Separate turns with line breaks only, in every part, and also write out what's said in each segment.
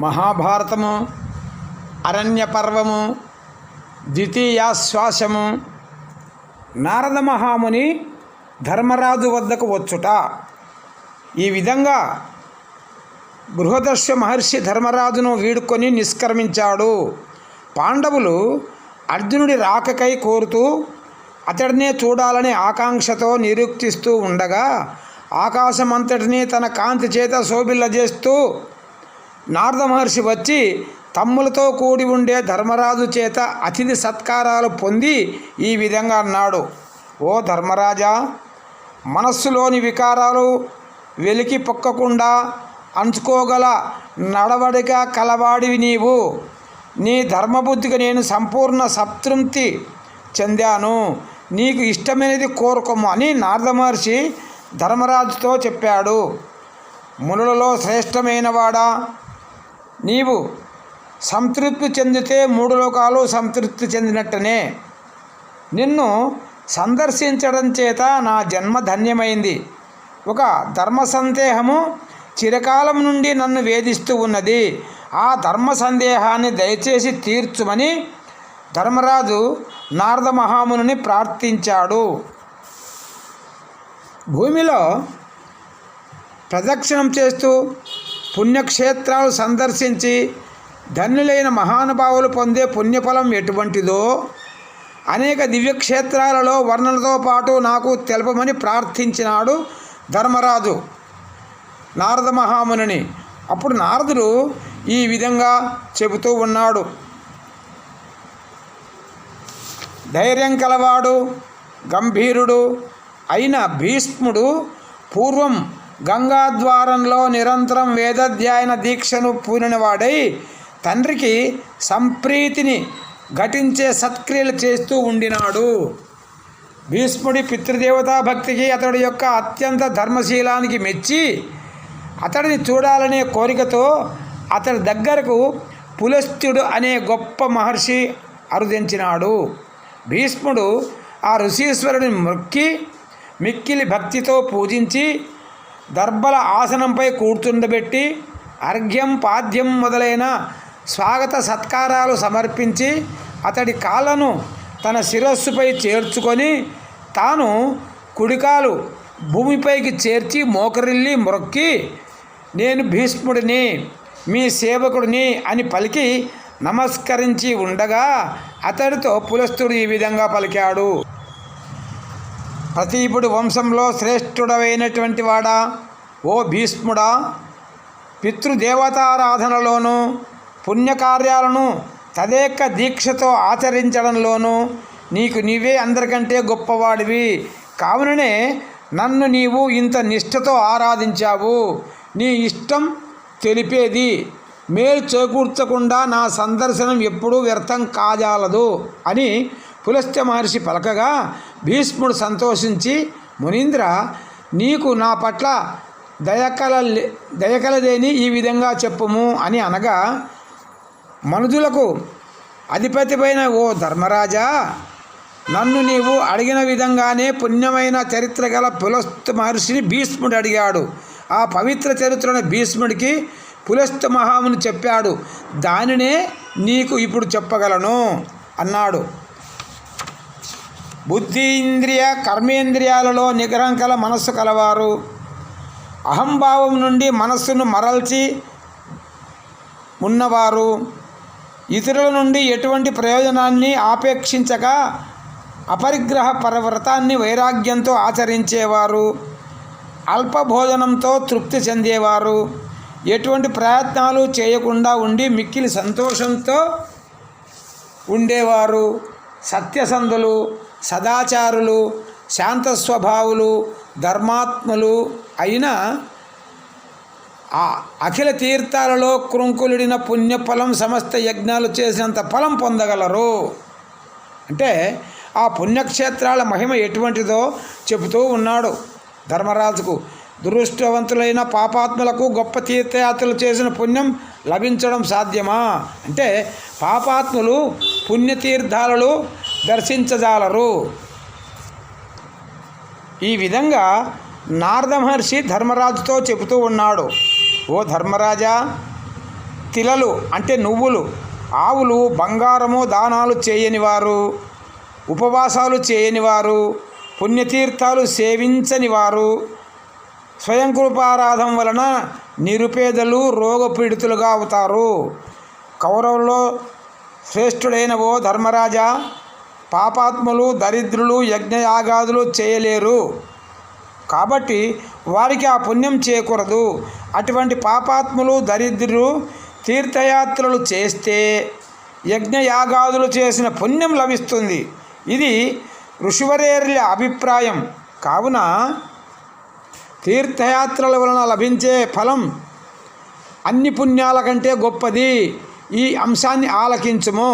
మహాభారతము అరణ్య పర్వము ద్వితీయాశ్వాసము నారద మహాముని ధర్మరాజు వద్దకు వచ్చుట. ఈ విధంగా బృహదర్శ మహర్షి ధర్మరాజును వీడుకొని నిష్క్రమించాడు. పాండవులు అర్జునుడి రాకకై కోరుతూ అతడినే చూడాలనే ఆకాంక్షతో నిరీక్షిస్తూ ఉండగా ఆకాశమంతటినీ తన కాంతి చేత శోభిల్లజేస్తూ నారద మహర్షి వచ్చి తమ్ములతో కూడి ఉండే ధర్మరాజు చేత అతిథి సత్కారాలు పొంది ఈ విధంగా అన్నాడు. ఓ ధర్మరాజా, మనస్సులోని వికారాలు వెలికి పొక్కకుండా అంచుకోగల నడవడిక కలవాడివి నీవు. నీ ధర్మబుద్ధికి నేను సంపూర్ణ సంతృప్తి చెందాను. నీకు ఇష్టమైనది కోరుకోము అని నారద మహర్షి ధర్మరాజుతో చెప్పాడు. మునులలో శ్రేష్టమైన వాడా, నీవు సంతృప్తి చెందితే మూడు లోకాలు సంతృప్తి చెందినట్టనే. నిన్ను సందర్శించడం చేత నా జన్మ ధన్యమైంది. ఒక ధర్మ సందేహము చిరకాలం నుండి నన్ను వేధిస్తూ ఉన్నది. ఆ ధర్మ సందేహాన్ని దయచేసి తీర్చుమని ధర్మరాజు నారద మహామునిని ప్రార్థించాడు. భూమిలో ప్రదక్షిణం చేస్తూ పుణ్యక్షేత్రాలు సందర్శించి ధన్యులైన మహానుభావులు పొందే పుణ్యఫలం ఎటువంటిదో అనేక దివ్యక్షేత్రాలలో వర్ణనతో పాటు నాకు తెలపమని ప్రార్థించినాడు ధర్మరాజు నారద మహామునిని. అప్పుడు నారదుడు ఈ విధంగా చెబుతూ ఉన్నాడు. ధైర్యం కలవాడు, గంభీరుడు అయిన భీష్ముడు పూర్వం గంగాద్వారంలో నిరంతరం వేదాధ్యయన దీక్షను పూనినవాడై తండ్రికి సంప్రీతిని ఘటించే సత్క్రియలు చేస్తూ ఉండినాడు. భీష్ముడి పితృదేవతా భక్తికి అతడి యొక్క అత్యంత ధర్మశీలానికి మెచ్చి అతడిని చూడాలనే కోరికతో అతడి దగ్గరకు పులస్త్యుడు అనే గొప్ప మహర్షి అరుదించినాడు. భీష్ముడు ఆ ఋషీశ్వరుని మొక్కి మిక్కిలి భక్తితో పూజించి దర్భల ఆసనంపై కూర్చుండబెట్టి అర్ఘ్యం పాద్యం మొదలైన స్వాగత సత్కారాలు సమర్పించి అతడి కాళ్ళను తన శిరస్సుపై చేర్చుకొని తాను కుడికాలు భూమిపైకి చేర్చి మోకరిల్లి మొక్కి నేను భీష్ముడిని, మీ సేవకుడిని అని పలికి నమస్కరించి ఉండగా అతడితో పులస్తుడు ఈ విధంగా పలికాడు. ప్రతీపుడి వంశంలో శ్రేష్ఠుడైనటువంటి వాడా, ఓ భీష్ముడా, పితృదేవతారాధనలోనూ పుణ్యకార్యాలను తదేక దీక్షతో ఆచరించడంలోనూ నీకు నీవే అందరికంటే గొప్పవాడివి. కావుననే నన్ను నీవు ఇంత నిష్ఠతో ఆరాధించావు. నీ ఇష్టం తెలిపేది మేలు చేకూర్చకుండా నా సందర్శనం ఎప్పుడూ వ్యర్థం కాజాలదు అని పులస్త్య మహర్షి పలకగా భీష్ముడు సంతోషించి, మునీంద్ర, నీకు నా పట్ల దయకలదేని ఈ విధంగా చెప్పుము అని అనగా, మనుజులకు అధిపతిపైన ఓ ధర్మరాజా, నన్ను నీవు అడిగిన విధంగానే పుణ్యమైన చరిత్ర గల పులస్త్య మహర్షిని భీష్ముడు అడిగాడు. ఆ పవిత్ర చరిత్రను భీష్ముడికి పులస్త్య మహాముని చెప్పాడు. దానినే నీకు ఇప్పుడు చెప్పగలను అన్నాడు. బుద్ధి ఇంద్రియ కర్మేంద్రియాలలో నిగ్రహం కల మనస్సు కలవారు, అహంభావం నుండి మనస్సును మరల్చి ఉన్నవారు, ఇతరుల నుండి ఎటువంటి ప్రయోజనాన్ని ఆపేక్షించక అపరిగ్రహ పరవ్రతాన్ని వైరాగ్యంతో ఆచరించేవారు, అల్పభోజనంతో తృప్తి చెందేవారు, ఎటువంటి ప్రయత్నాలు చేయకుండా ఉండి మిక్కిలి సంతోషంతో ఉండేవారు, సత్యసంధులు, సదాచారులు, శాంత స్వభావులు, ధర్మాత్ములు అయిన ఆ అఖిల తీర్థాలలో కృంకులుడిన పుణ్యఫలం సమస్త యజ్ఞాలు చేసినంత ఫలం పొందగలరు. అంటే ఆ పుణ్యక్షేత్రాల మహిమ ఎటువంటిదో చెబుతూ ఉన్నాడు ధర్మరాజుకు. దురదృష్టవంతులైన పాపాత్ములకు గొప్ప తీర్థయాత్రలు చేసిన పుణ్యం లభించడం సాధ్యమా అంటే పాపాత్ములు పుణ్యతీర్థాలను దర్శించజాలరు. ఈ విధంగా నారద మహర్షి ధర్మరాజుతో చెబుతూ ఉన్నాడు. ఓ ధర్మరాజా, తిలలు అంటే నువ్వులు, ఆవులు, బంగారము దానాలు చేయనివారు, ఉపవాసాలు చేయనివారు, పుణ్యతీర్థాలు సేవించని వారు, స్వయంకృపారాధం వలన నిరుపేదలు రోగపీడితులుగా అవుతారు. కౌరవుల్లో శ్రేష్ఠుడైన ఓ ధర్మరాజా, పాపాత్ములు, దరిద్రులు యజ్ఞయాగాదులు చేయలేరు కాబట్టి వారికి ఆ పుణ్యం చేకూరదు. అటువంటి పాపాత్ములు, దరిద్రులు తీర్థయాత్రలు చేస్తే యజ్ఞయాగాదులు చేసిన పుణ్యం లభిస్తుంది. ఇది ఋషివరేర్య అభిప్రాయం. కావున తీర్థయాత్రల వలన లభించే ఫలం అన్ని పుణ్యాల కంటే గొప్పది. ఈ అంశాన్ని ఆలకించుము.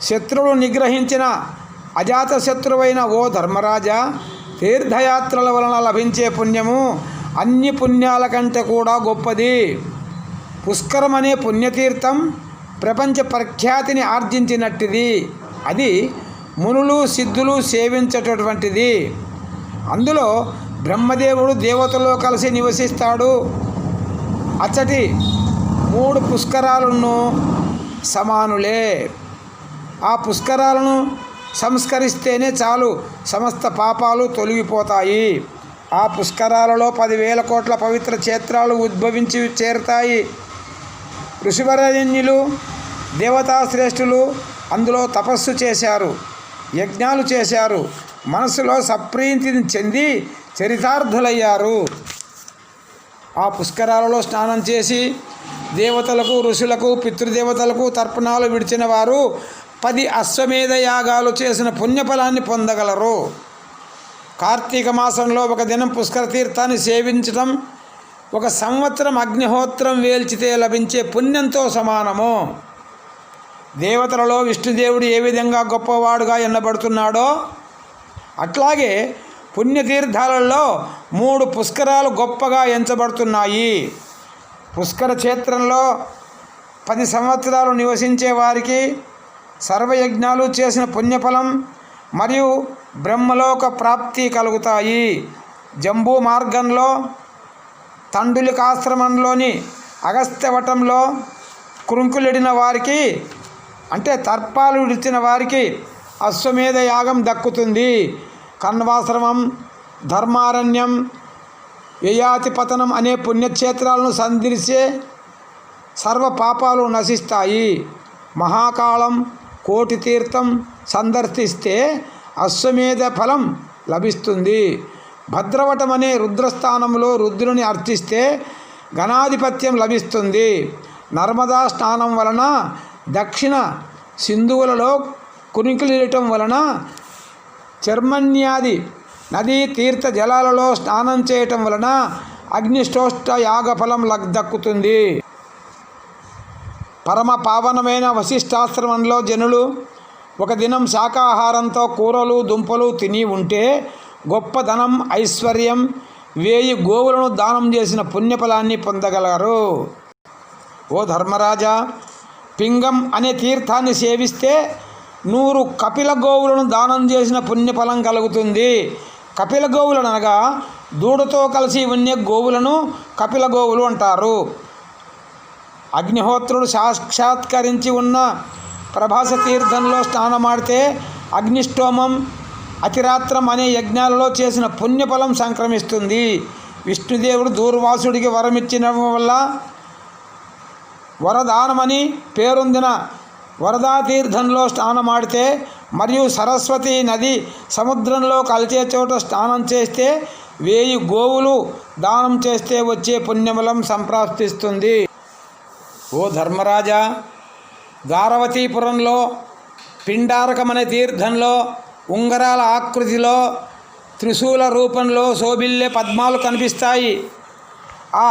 శత్రువులు నిగ్రహించిన అజాతశత్రువైన ఓ ధర్మరాజా, తీర్థయాత్రల వలన లభించే పుణ్యము అన్ని పుణ్యాల కంటే కూడా గొప్పది. పుష్కరం అనే పుణ్యతీర్థం ప్రపంచ ప్రఖ్యాతిని ఆర్జించినట్టిది. అది మునులు, సిద్ధులు సేవించేటటువంటిది. అందులో బ్రహ్మదేవుడు దేవతలో కలిసి నివసిస్తాడు. అచ్చటి 3 పుష్కరాలను సమానులే. ఆ పుష్కరాలను సంస్కరిస్తేనే చాలు, సమస్త పాపాలు తొలగిపోతాయి. ఆ పుష్కరాలలో 10,000 కోట్ల పవిత్ర క్షేత్రాలు ఉద్భవించి చేరుతాయి. ఋషివరేణ్యులు, దేవతాశ్రేష్ఠులు అందులో తపస్సు చేశారు, యజ్ఞాలు చేశారు, మనసులో సప్రీతిని చెంది చరితార్థులయ్యారు. ఆ పుష్కరాలలో స్నానం చేసి దేవతలకు, ఋషులకు, పితృదేవతలకు తర్పణాలు విడిచిన వారు 10 అశ్వమేధ యాగాలు చేసిన పుణ్యఫలాన్ని పొందగలరు. కార్తీక మాసంలో ఒక దినం పుష్కర తీర్థాన్ని సేవించడం 1 సంవత్సరం అగ్నిహోత్రం వేల్చితే లభించే పుణ్యంతో సమానము. దేవతలలో విష్ణుదేవుడు ఏ విధంగా గొప్పవాడుగా ఎన్నబడుతున్నాడో అట్లాగే పుణ్యతీర్థాలలో 3 పుష్కరాలు గొప్పగా ఎంచబడుతున్నాయి. పుష్కర క్షేత్రంలో 10 సంవత్సరాలు నివసించే వారికి సర్వయజ్ఞాలు చేసిన పుణ్యఫలం మరియు బ్రహ్మలోక ప్రాప్తి కలుగుతాయి. జంబూ మార్గంలో, తండులికాశ్రమంలోని అగస్త్యవటంలో కృంకులిడిన వారికి అంటే తర్పాలు విడిచిన వారికి అశ్వమేధ యాగం దక్కుతుంది. కణ్వాశ్రమం, ధర్మారణ్యం, యయాతిపతనం అనే పుణ్యక్షేత్రాలను సందర్శించే సర్వ పాపాలు నశిస్తాయి. మహాకాళం, కోటి తీర్థం సందర్శిస్తే అశ్వమేధ ఫలం లభిస్తుంది. భద్రవటం అనే రుద్రస్థానంలో రుద్రుని అర్చిస్తే గణాధిపత్యం లభిస్తుంది. నర్మదా స్నానం వలన, దక్షిణ సింధువులలో కునికిలియటం వలన, చర్మన్యాది నదీ తీర్థ జలాలలో స్నానం చేయటం వలన అగ్నిష్టోష్ట యాగఫలం దక్కుతుంది. పరమ పావనమైన వశిష్ఠాశ్రమంలో జనులు 1 దినం శాకాహారంతో కూరలు, దుంపలు తిని ఉంటే గొప్ప ధనం, ఐశ్వర్యం, 1000 గోవులను దానం చేసిన పుణ్యఫలాన్ని పొందగలరు. ఓ ధర్మరాజా, పింగం అనే తీర్థాన్ని సేవిస్తే 100 కపిల గోవులను దానం చేసిన పుణ్యఫలం కలుగుతుంది. కపిల గోవులను అనగా దూడతో కలిసి ఉండే గోవులను కపిల గోవులు అంటారు. అగ్నిహోత్రుడు సాక్షాత్కరించి ఉన్న ప్రభాస తీర్థంలో స్నానమాడితే అగ్నిష్టోమం, అతిరాత్రం అనే యజ్ఞాలలో చేసిన పుణ్యఫలం సంక్రమిస్తుంది. విష్ణుదేవుడు దూర్వాసుడికి వరమిచ్చిన వల్ల వరదానమని పేరొందిన వరదాతీర్థంలో స్నానమాడితే మరియు సరస్వతి నది సముద్రంలో కలిసే చోట స్నానం చేస్తే 1000 గోవులు దానం చేస్తే వచ్చే పుణ్యఫలం సంప్రాప్తిస్తుంది. ఓ ధర్మరాజా, ద్వారవతీపురంలో పిండారకమనే తీర్థంలో ఉంగరాల ఆకృతిలో త్రిశూల రూపంలో శోభిల్లే పద్మాలు కనిపిస్తాయి. ఆ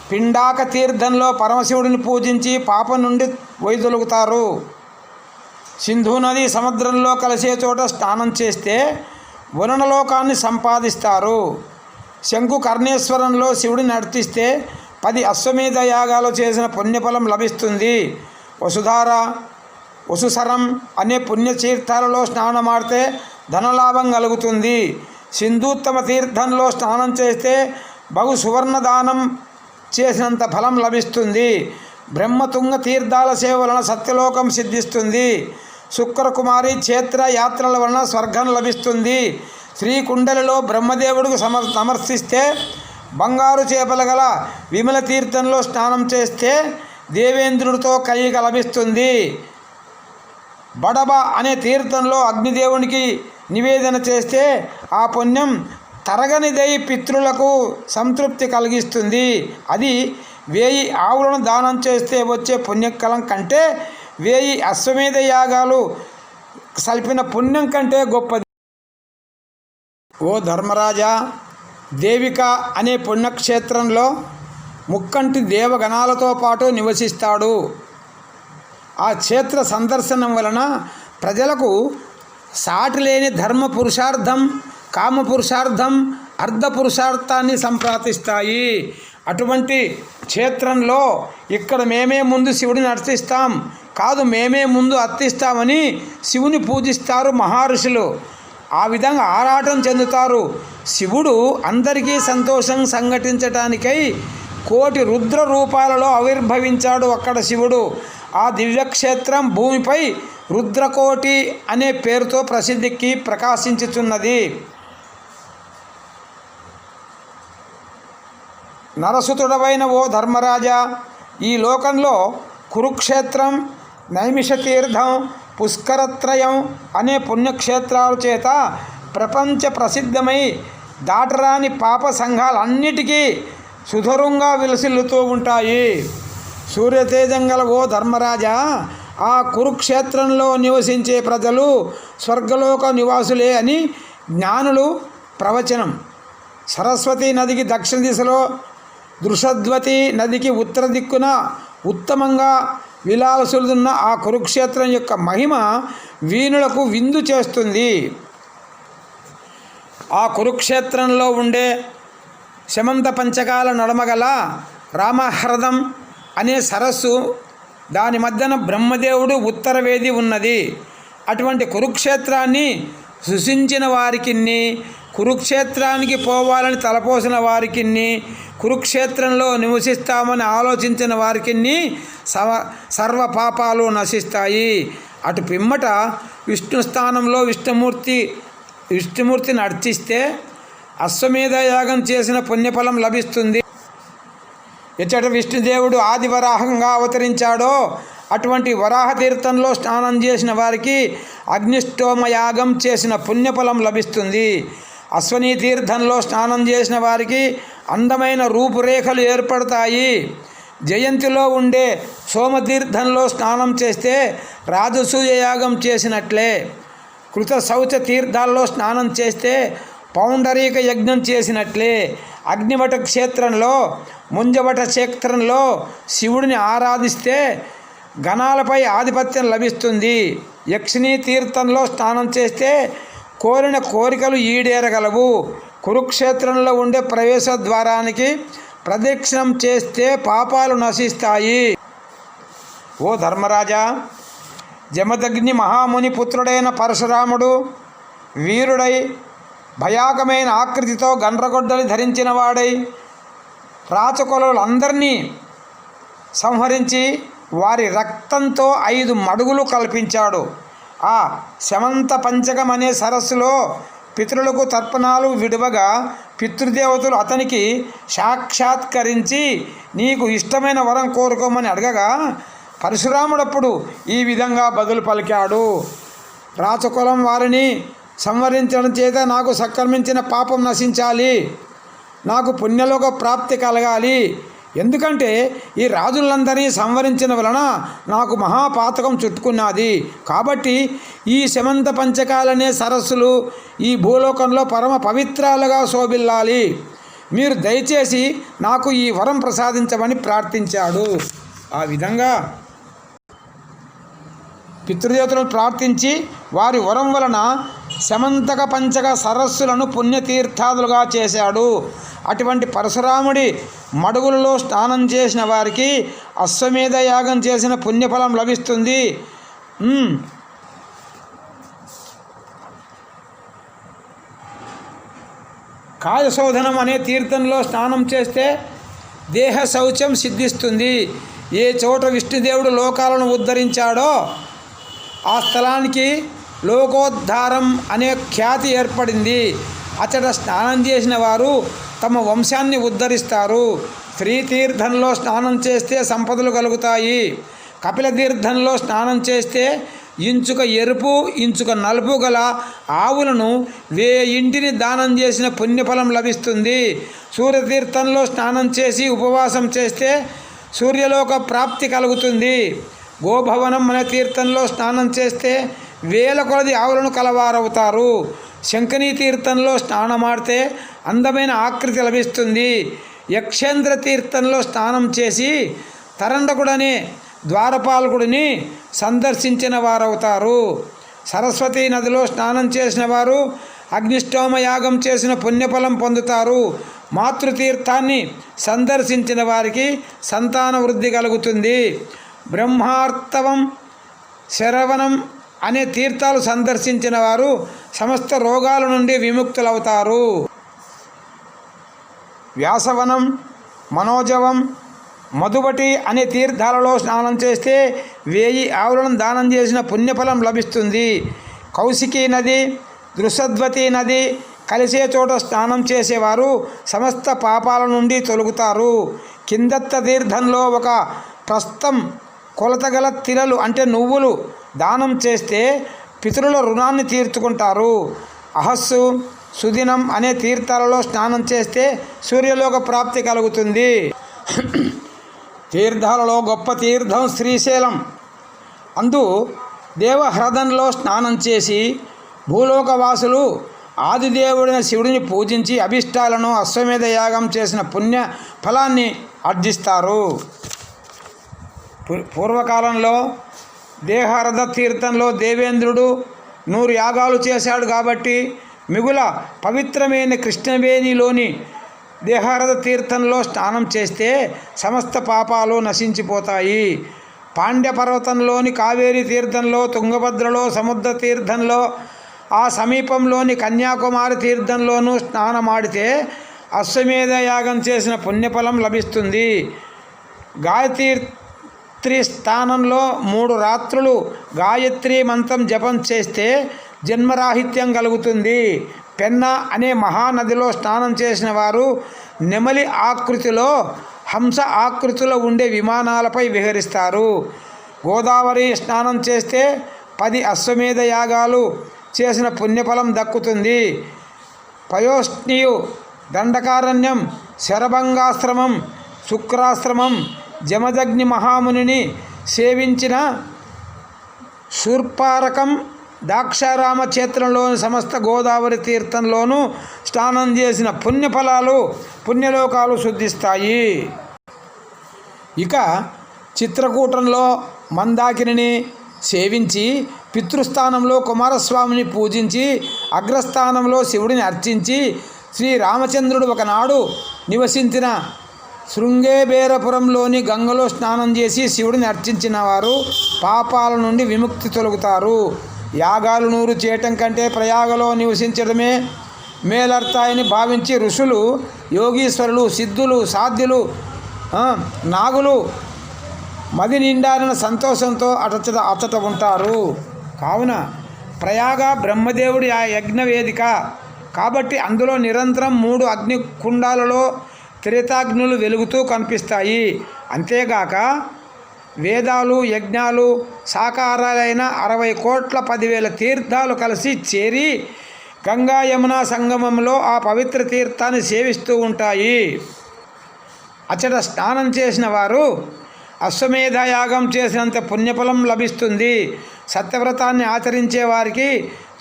పిండాక తీర్థంలో పరమశివుడిని పూజించి పాపం నుండి వైదొలుగుతారు. సింధు నది సముద్రంలో కలిసే చోట స్నానం చేస్తే వరుణలోకాన్ని సంపాదిస్తారు. శంకు కర్ణేశ్వరంలో శివుడిని నర్తిస్తే 10 అశ్వమేధ యాగాలు చేసిన పుణ్యఫలం లభిస్తుంది. వసుధార, వసుసరం అనే పుణ్యతీర్థాలలో స్నానమాడితే ధనలాభం కలుగుతుంది. సింధూత్తమ తీర్థంలో స్నానం చేస్తే బహు సువర్ణదానం చేసినంత ఫలం లభిస్తుంది. బ్రహ్మతుంగ తీర్థాల సేవ వలన సత్యలోకం సిద్ధిస్తుంది. శుక్రకుమారి క్షేత్ర యాత్రల వలన స్వర్గం లభిస్తుంది. శ్రీకుండలిలో బ్రహ్మదేవుడికి సమర్పిస్తే బంగారు చేపల గల విమల తీర్థంలో స్నానం చేస్తే దేవేంద్రుడితో కలయిక లభిస్తుంది. బడబ అనే తీర్థంలో అగ్నిదేవునికి నివేదన చేస్తే ఆ పుణ్యం తరగనిదై పితృలకు సంతృప్తి కలిగిస్తుంది. అది 1000 ఆవులను దానం చేస్తే వచ్చే పుణ్యకలం కంటే 1000 అశ్వమేధ యాగాలు సల్పిన పుణ్యం కంటే గొప్పది. ఓ ధర్మరాజా, దేవిక అనే పుణ్యక్షేత్రంలో ముక్కంటి దేవగణాలతో పాటు నివసిస్తాడు. ఆ క్షేత్ర సందర్శనం వలన ప్రజలకు సాటి లేని ధర్మ పురుషార్థం, కామ పురుషార్థం, అర్ధ పురుషార్థాన్ని సంప్రాప్తిస్తాయి. అటువంటి క్షేత్రంలో ఇక్కడ మేమే ముందు శివుడిని అర్చిస్తాం కాదు, మేమే ముందు అర్చిస్తామని శివుని పూజిస్తారు మహర్షులు. ఆ విధంగా ఆరాటం చెందుతారు. శివుడు అందరికీ సంతోషం సంఘటించటానికై 1,000,000 రుద్ర రూపాలలో ఆవిర్భవించాడు అక్కడ శివుడు. ఆ దివ్యక్షేత్రం భూమిపై రుద్రకోటి అనే పేరుతో ప్రసిద్ధికి ప్రకాశించుచున్నది. నరసుతుడవైన ఓ ధర్మరాజా, ఈ లోకంలో కురుక్షేత్రం, నైమిషతీర్థం, పుష్కరత్రయం అనే పుణ్యక్షేత్రాల చేత ప్రపంచ ప్రసిద్ధమై దాటరాని పాప సంఘాలన్నిటికీ సుధరుంగా విలసిల్లుతూ ఉంటాయి. సూర్యతేజంగల ఓ ధర్మరాజా, ఆ కురుక్షేత్రంలో నివసించే ప్రజలు స్వర్గలోక నివాసులే అని జ్ఞానులు ప్రవచనం. సరస్వతీ నదికి దక్షిణ దిశలో, దృషద్వతి నదికి ఉత్తర దిక్కున ఉత్తమంగా విలాసులున్న ఆ కురుక్షేత్రం యొక్క మహిమ వీణులకు విందు చేస్తుంది. ఆ కురుక్షేత్రంలో ఉండే శమంత పంచకాల నడమగల రామహ్రదం అనే సరస్సు, దాని మధ్యన బ్రహ్మదేవుడు ఉత్తరవేది ఉన్నది. అటువంటి కురుక్షేత్రాన్ని సృష్టించిన వారికిన్ని, కురుక్షేత్రానికి పోవాలని తలపోసిన వారికిన్ని, కురుక్షేత్రంలో నివసిస్తామని ఆలోచించిన వారికిన్ని సర్వ పాపాలు నశిస్తాయి. అటు పిమ్మట విష్ణు స్థానంలో విష్ణుమూర్తిని అర్చిస్తే అశ్వమేధ యాగం చేసిన పుణ్యఫలం లభిస్తుంది. ఎచ్చట విష్ణుదేవుడు ఆది వరాహంగా అవతరించాడో అటువంటి వరాహ తీర్థంలో స్నానం చేసిన వారికి అగ్నిష్టోమ యాగం చేసిన పుణ్యఫలం లభిస్తుంది. అశ్వనీ తీర్థంలో స్నానం చేసిన వారికి అందమైన రూపురేఖలు ఏర్పడతాయి. జయంతిలో ఉండే సోమతీర్థంలో స్నానం చేస్తే రాజసూయ యాగం చేసినట్లే. కృత శౌచ తీర్థాల్లో స్నానం చేస్తే పౌండరీక యజ్ఞం చేసినట్లే. అగ్నివట క్షేత్రంలో, ముంజవట క్షేత్రంలో శివుడిని ఆరాధిస్తే గణాలపై ఆధిపత్యం లభిస్తుంది. యక్షిణీ తీర్థంలో స్నానం చేస్తే కోరిన కోరికలు ఈడేరగలవు. కురుక్షేత్రంలో ఉండే ప్రవేశ ద్వారానికి ప్రదక్షిణం చేస్తే పాపాలు నశిస్తాయి. ఓ ధర్మరాజా, జమదగ్ని మహాముని పుత్రుడైన పరశురాముడు వీరుడై భయాకమైన ఆకృతితో గండ్రగొడ్డలి ధరించిన వాడై రాచకొలులందరినీ సంహరించి వారి రక్తంతో 5 మడుగులు కల్పించాడు. ఆ శమంత పంచకం అనే సరస్సులో పితరులకు తర్పణాలు విడువగా పితృదేవతలు అతనికి సాక్షాత్కరించి నీకు ఇష్టమైన వరం కోరుకోమని అడగగా పరశురాముడప్పుడు ఈ విధంగా బదులు పలికాడు. రాచకులం వారిని సంవరించడం చేత నాకు సక్రమించిన పాపం నశించాలి, నాకు పుణ్యలోక ప్రాప్తి కలగాలి. ఎందుకంటే ఈ రాజులందరినీ సంవరించిన వలన నాకు మహాపాతకం చుట్టుకున్నది. కాబట్టి ఈ శమంత పంచకాలనే సరస్సులు ఈ భూలోకంలో పరమ పవిత్రాలుగా శోభిల్లాలి. మీరు దయచేసి నాకు ఈ వరం ప్రసాదించమని ప్రార్థించాడు. ఆ విధంగా పితృదేవతలను ప్రార్థించి వారి వరం వలన శమంతక పంచక సరస్సులను పుణ్యతీర్థాదులుగా చేశాడు. అటువంటి పరశురాముడి మడుగులలో స్నానం చేసిన వారికి అశ్వమేధ యాగం చేసిన పుణ్యఫలం లభిస్తుంది. కాయశోధనం అనే తీర్థంలో స్నానం చేస్తే దేహ శౌచం సిద్ధిస్తుంది. ఏ చోట విష్ణుదేవుడు లోకాలను ఉద్ధరించాడో ఆ స్థలానికి లోకోద్ధారం అనే ఖ్యాతి ఏర్పడింది. అతడ స్నానం చేసిన వారు తమ వంశాన్ని ఉద్ధరిస్తారు. శ్రీతీర్థంలో స్నానం చేస్తే సంపదలు కలుగుతాయి. కపిల తీర్థంలో స్నానం చేస్తే ఇంచుక ఎరుపు ఇంచుక నలుపు గల ఆవులను 1000 ఇంటిని దానం చేసిన పుణ్యఫలం లభిస్తుంది. సూర్యతీర్థంలో స్నానం చేసి ఉపవాసం చేస్తే సూర్యలోక ప్రాప్తి కలుగుతుంది. గోభవనం అనే తీర్థంలో స్నానం చేస్తే 1000 కొలది ఆవులను కలవారవుతారు. శంఖనీ తీర్థంలో స్నానమాడితే అందమైన ఆకృతి లభిస్తుంది. యక్షేంద్ర తీర్థంలో స్నానం చేసి తరండకుడనే ద్వారపాలకుడిని సందర్శించిన వారవుతారు. సరస్వతీ నదిలో స్నానం చేసిన వారు అగ్నిష్టోమ యాగం చేసిన పుణ్యఫలం పొందుతారు. మాతృతీర్థాన్ని సందర్శించిన వారికి సంతాన వృద్ధి కలుగుతుంది. బ్రహ్మార్తవం శరవణం అనే తీర్థాలు సందర్శించిన వారు సమస్త రోగాల నుండి విముక్తులవుతారు. వ్యాసవనం మనోజవం మధుబటి అనే తీర్థాలలో స్నానం చేస్తే 1000 ఆవులను దానం చేసిన పుణ్యఫలం లభిస్తుంది. కౌశికీ నది దృషద్వతి నది కలిసే చోట స్నానం చేసేవారు సమస్త పాపాల నుండి తొలగుతారు. కిందత్త తీర్థంలో ఒక ప్రస్థం కొలతగల తిరలు అంటే నువ్వులు దానం చేస్తే పితరుల రుణాన్ని తీర్చుకుంటారు. అహస్సు సుదినం అనే తీర్థాలలో స్నానం చేస్తే సూర్యలోక ప్రాప్తి కలుగుతుంది. తీర్థాలలో గొప్ప తీర్థం శ్రీశైలం. అందు దేవహ్రదంలో స్నానం చేసి భూలోకవాసులు ఆదిదేవుడైన శివుడిని పూజించి అభిష్టాలను అశ్వమేధ యాగం చేసిన పుణ్య ఫలాన్ని ఆర్జిస్తారు. పూర్వకాలంలో దేహరథ తీర్థంలో దేవేంద్రుడు 100 యాగాలు చేశాడు కాబట్టి మిగుల పవిత్రమైన కృష్ణవేణిలోని దేహరథ తీర్థంలో స్నానం చేస్తే సమస్త పాపాలు నశించిపోతాయి. పాండ్య పర్వతంలోని కావేరీ తీర్థంలో తుంగభద్రలో సముద్ర తీర్థంలో ఆ సమీపంలోని కన్యాకుమారి తీర్థంలోనూ స్నానమాడితే అశ్వమేధ యాగం చేసిన పుణ్యఫలం లభిస్తుంది. గాయత్రి స్థానంలో 3 రాత్రులు గాయత్రి మంత్రం జపం చేస్తే జన్మరాహిత్యం కలుగుతుంది. పెన్నా అనే మహానదిలో స్నానం చేసిన వారు నెమలి ఆకృతిలో హంస ఆకృతిలో ఉండే విమానాలపై విహరిస్తారు. గోదావరి స్నానం చేస్తే 10 అశ్వమేధ యాగాలు చేసిన పుణ్యఫలం దక్కుతుంది. పయోష్ణియు దండకారణ్యం శరభంగాశ్రమం శుక్రాశ్రమం జమదగ్ని మహామునిని సేవించిన శూర్పారకం దాక్షారామ క్షేత్రంలోని సమస్త గోదావరి తీర్థంలోనూ స్నానం చేసిన పుణ్యఫలాలు పుణ్యలోకాలు శుద్ధిస్తాయి. ఇక చిత్రకూటంలో మందాకిని సేవించి పితృస్థానంలో కుమారస్వామిని పూజించి అగ్రస్థానంలో శివుడిని అర్చించి శ్రీరామచంద్రుడు ఒకనాడు నివసించిన శృంగేబేరపురంలోని గంగలో స్నానం చేసి శివుడిని అర్చించిన వారు పాపాల నుండి విముక్తి తొలగుతారు. యాగాలు 100 చేయటం కంటే ప్రయాగలో నివసించడమే మేలర్తాయని భావించి ఋషులు యోగీశ్వరులు సిద్ధులు సాధ్యులు నాగులు మది నిండారిన సంతోషంతో అచట ఉంటారు. కావున ప్రయాగ బ్రహ్మదేవుడి ఆ యజ్ఞ వేదిక కాబట్టి అందులో నిరంతరం 3 అగ్నికుండాలలో త్రేతాగ్నులు వెలుగుతూ కనిపిస్తాయి. అంతేగాక వేదాలు యజ్ఞాలు సాకారాలైన 60 కోట్ల 10,000 తీర్థాలు కలిసి చేరి గంగా యమునా సంగమంలో ఆ పవిత్ర తీర్థాన్ని సేవిస్తూ ఉంటాయి. అచట స్నానం చేసిన వారు అశ్వమేధ యాగం చేసినంత పుణ్యఫలం లభిస్తుంది. సత్యవ్రతాన్ని ఆచరించే వారికి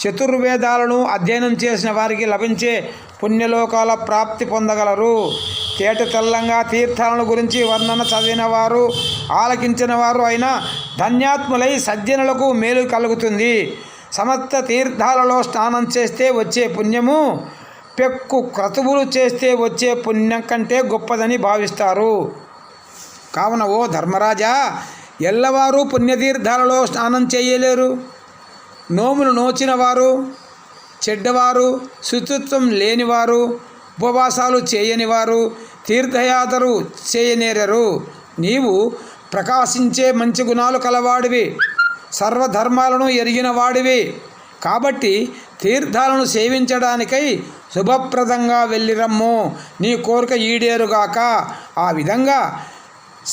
చతుర్వేదాలను అధ్యయనం చేసిన వారికి లభించే పుణ్యలోకాల ప్రాప్తి పొందగలరు. తేట తెల్లంగా తీర్థాలను గురించి వర్ణన చదివిన వారు ఆలకించిన వారు అయినా ధన్యాత్ములై సజ్జనులకు మేలు కలుగుతుంది. సమస్త తీర్థాలలో స్నానం చేస్తే వచ్చే పుణ్యము పెక్కు క్రతువులు చేస్తే వచ్చే పుణ్యం కంటే గొప్పదని భావిస్తారు. కావున ఓ ధర్మరాజా, ఎల్లవారు పుణ్యతీర్థాలలో స్నానం చేయలేరు. నోములు నోచిన వారు, చెడ్డవారు, శుచిత్వం లేనివారు, ఉపవాసాలు చేయనివారు, తీర్థయాత్రలు చేయనేరరు. నీవు ప్రకాశించే మంచి గుణాలు కలవాడివి, సర్వధర్మాలను ఎరిగిన వాడివి. కాబట్టి తీర్థాలను సేవించడానికై శుభప్రదంగా వెళ్ళిరమ్ము, నీ కోరిక ఈడేరుగాక. ఆ విధంగా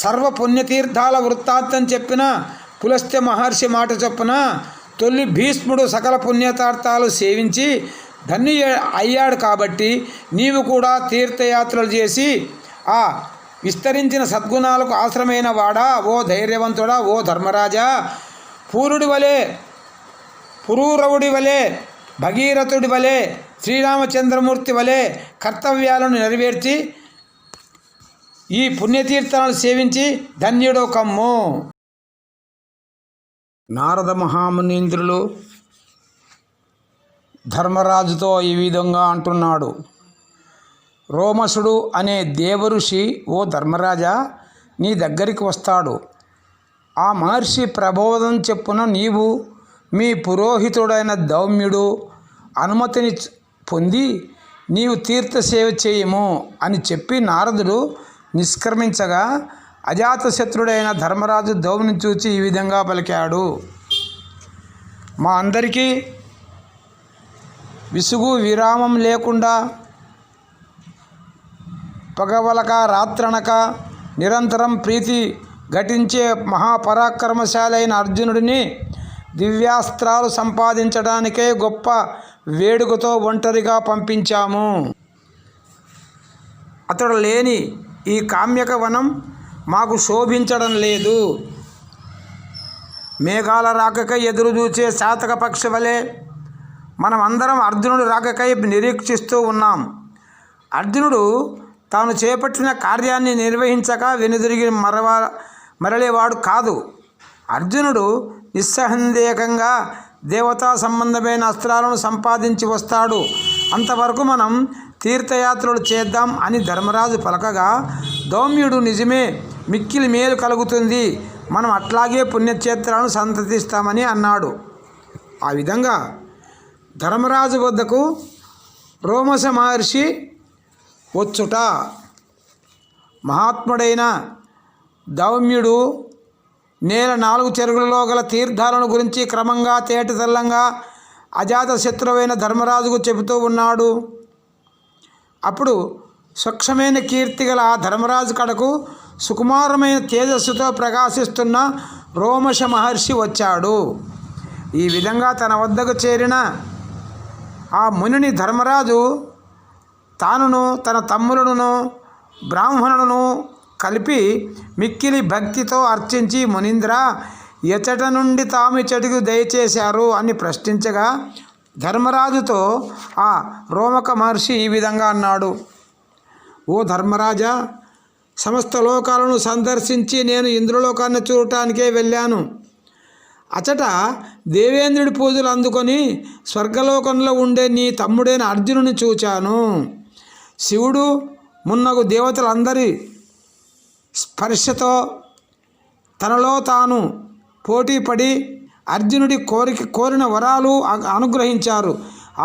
సర్వ పుణ్యతీర్థాల వృత్తాంతం చెప్పిన పులస్త్య మహర్షి మాట చొప్పున తొలి భీష్ముడు సకల పుణ్యతీర్థాలు సేవించి ధన్య అయ్యాడు. కాబట్టి నీవు కూడా తీర్థయాత్రలు చేసి ఆ విస్తరించిన సద్గుణాలకు ఆశ్రమైన వాడా, ఓ ధైర్యవంతుడా, ఓ ధర్మరాజా, పురూరవుడి వలె, భగీరథుడి వలె, శ్రీరామచంద్రమూర్తి వలె కర్తవ్యాలను నెరవేర్చి ఈ పుణ్యతీర్థాలను సేవించి ధన్యుడు కమ్ము. నారద మహామునీంద్రులు ధర్మరాజుతో ఈ విధంగా అంటున్నాడు. రోమసుడు అనే దేవఋషి ఓ ధర్మరాజా నీ దగ్గరికి వస్తాడు. ఆ మహర్షి ప్రబోధం చెప్పున నీవు మీ పురోహితుడైన దౌమ్యుడు అనుమతిని పొంది నీవు తీర్థసేవ చేయము అని చెప్పి నారదుడు నిష్క్రమించగా అజాతశత్రుడైన ధర్మరాజు దౌమ్యుని చూచి ఈ విధంగా పలికాడు. మా అందరికీ విసుగు విరామం లేకుండా పగవలక రాత్రనక నిరంతరం ప్రీతి ఘటించే మహాపరాక్రమశాలైన అర్జునుడిని దివ్యాస్త్రాలు సంపాదించడానికే గొప్ప వేడుకతో ఒంటరిగా పంపించాము. అతడు లేని ఈ కామ్యక వనం మాకు శోభించడం లేదు. మేఘాల రాకకై ఎదురు చూచే శాతక పక్షి వలె మనం అందరం అర్జునుడు రాకకై నిరీక్షిస్తూ ఉన్నాం. అర్జునుడు తాను చేపట్టిన కార్యాన్ని నిర్వహించక వెనుదిరిగి మరలేవాడు కాదు. అర్జునుడు నిస్సందేహంగా దేవతా సంబంధమైన అస్త్రాలను సంపాదించి వస్తాడు. అంతవరకు మనం తీర్థయాత్రలు చేద్దాం అని ధర్మరాజు పలకగా దౌమ్యుడు నిజమే, మిక్కిలి మేలు కలుగుతుంది, మనం అట్లాగే పుణ్యక్షేత్రాలను సంతతిస్తామని అన్నాడు. ఆ విధంగా ధర్మరాజు వద్దకు రోమశ మహర్షి వచ్చుట మహాత్ముడైన దౌమ్యుడు నేల 4 చెరుగులలో గల తీర్థాలను గురించి క్రమంగా తేటతెల్లంగా అజాతశత్రువైన ధర్మరాజుకు చెబుతూ ఉన్నాడు. అప్పుడు సూక్ష్మమైన కీర్తి గల ఆ ధర్మరాజు కడకు సుకుమారమైన తేజస్సుతో ప్రకాశిస్తున్న రోమశ మహర్షి వచ్చాడు. ఈ విధంగా తన వద్దకు చేరిన ఆ మునిని ధర్మరాజు తానును తన తమ్ములను బ్రాహ్మణులను కలిపి మిక్కిలి భక్తితో అర్చించి, మునీంద్ర ఎచట నుండి తాము ఇచ్చటికి దయచేశారు అని ప్రశ్నించగా ధర్మరాజుతో ఆ రోమక మహర్షి ఈ విధంగా అన్నాడు. ఓ ధర్మరాజా, సమస్త లోకాలను సందర్శించి నేను ఇంద్రలోకాన్ని చూడటానికే వెళ్ళాను. అచట దేవేంద్రుడి పూజలు అందుకొని స్వర్గలోకంలో ఉండే నీ తమ్ముడైన అర్జునుని చూచాను. శివుడు మున్నగు దేవతలందరి స్పర్శతో తనలో తాను పోటీపడి అర్జునుడి కోరిన వరాలు అనుగ్రహించారు.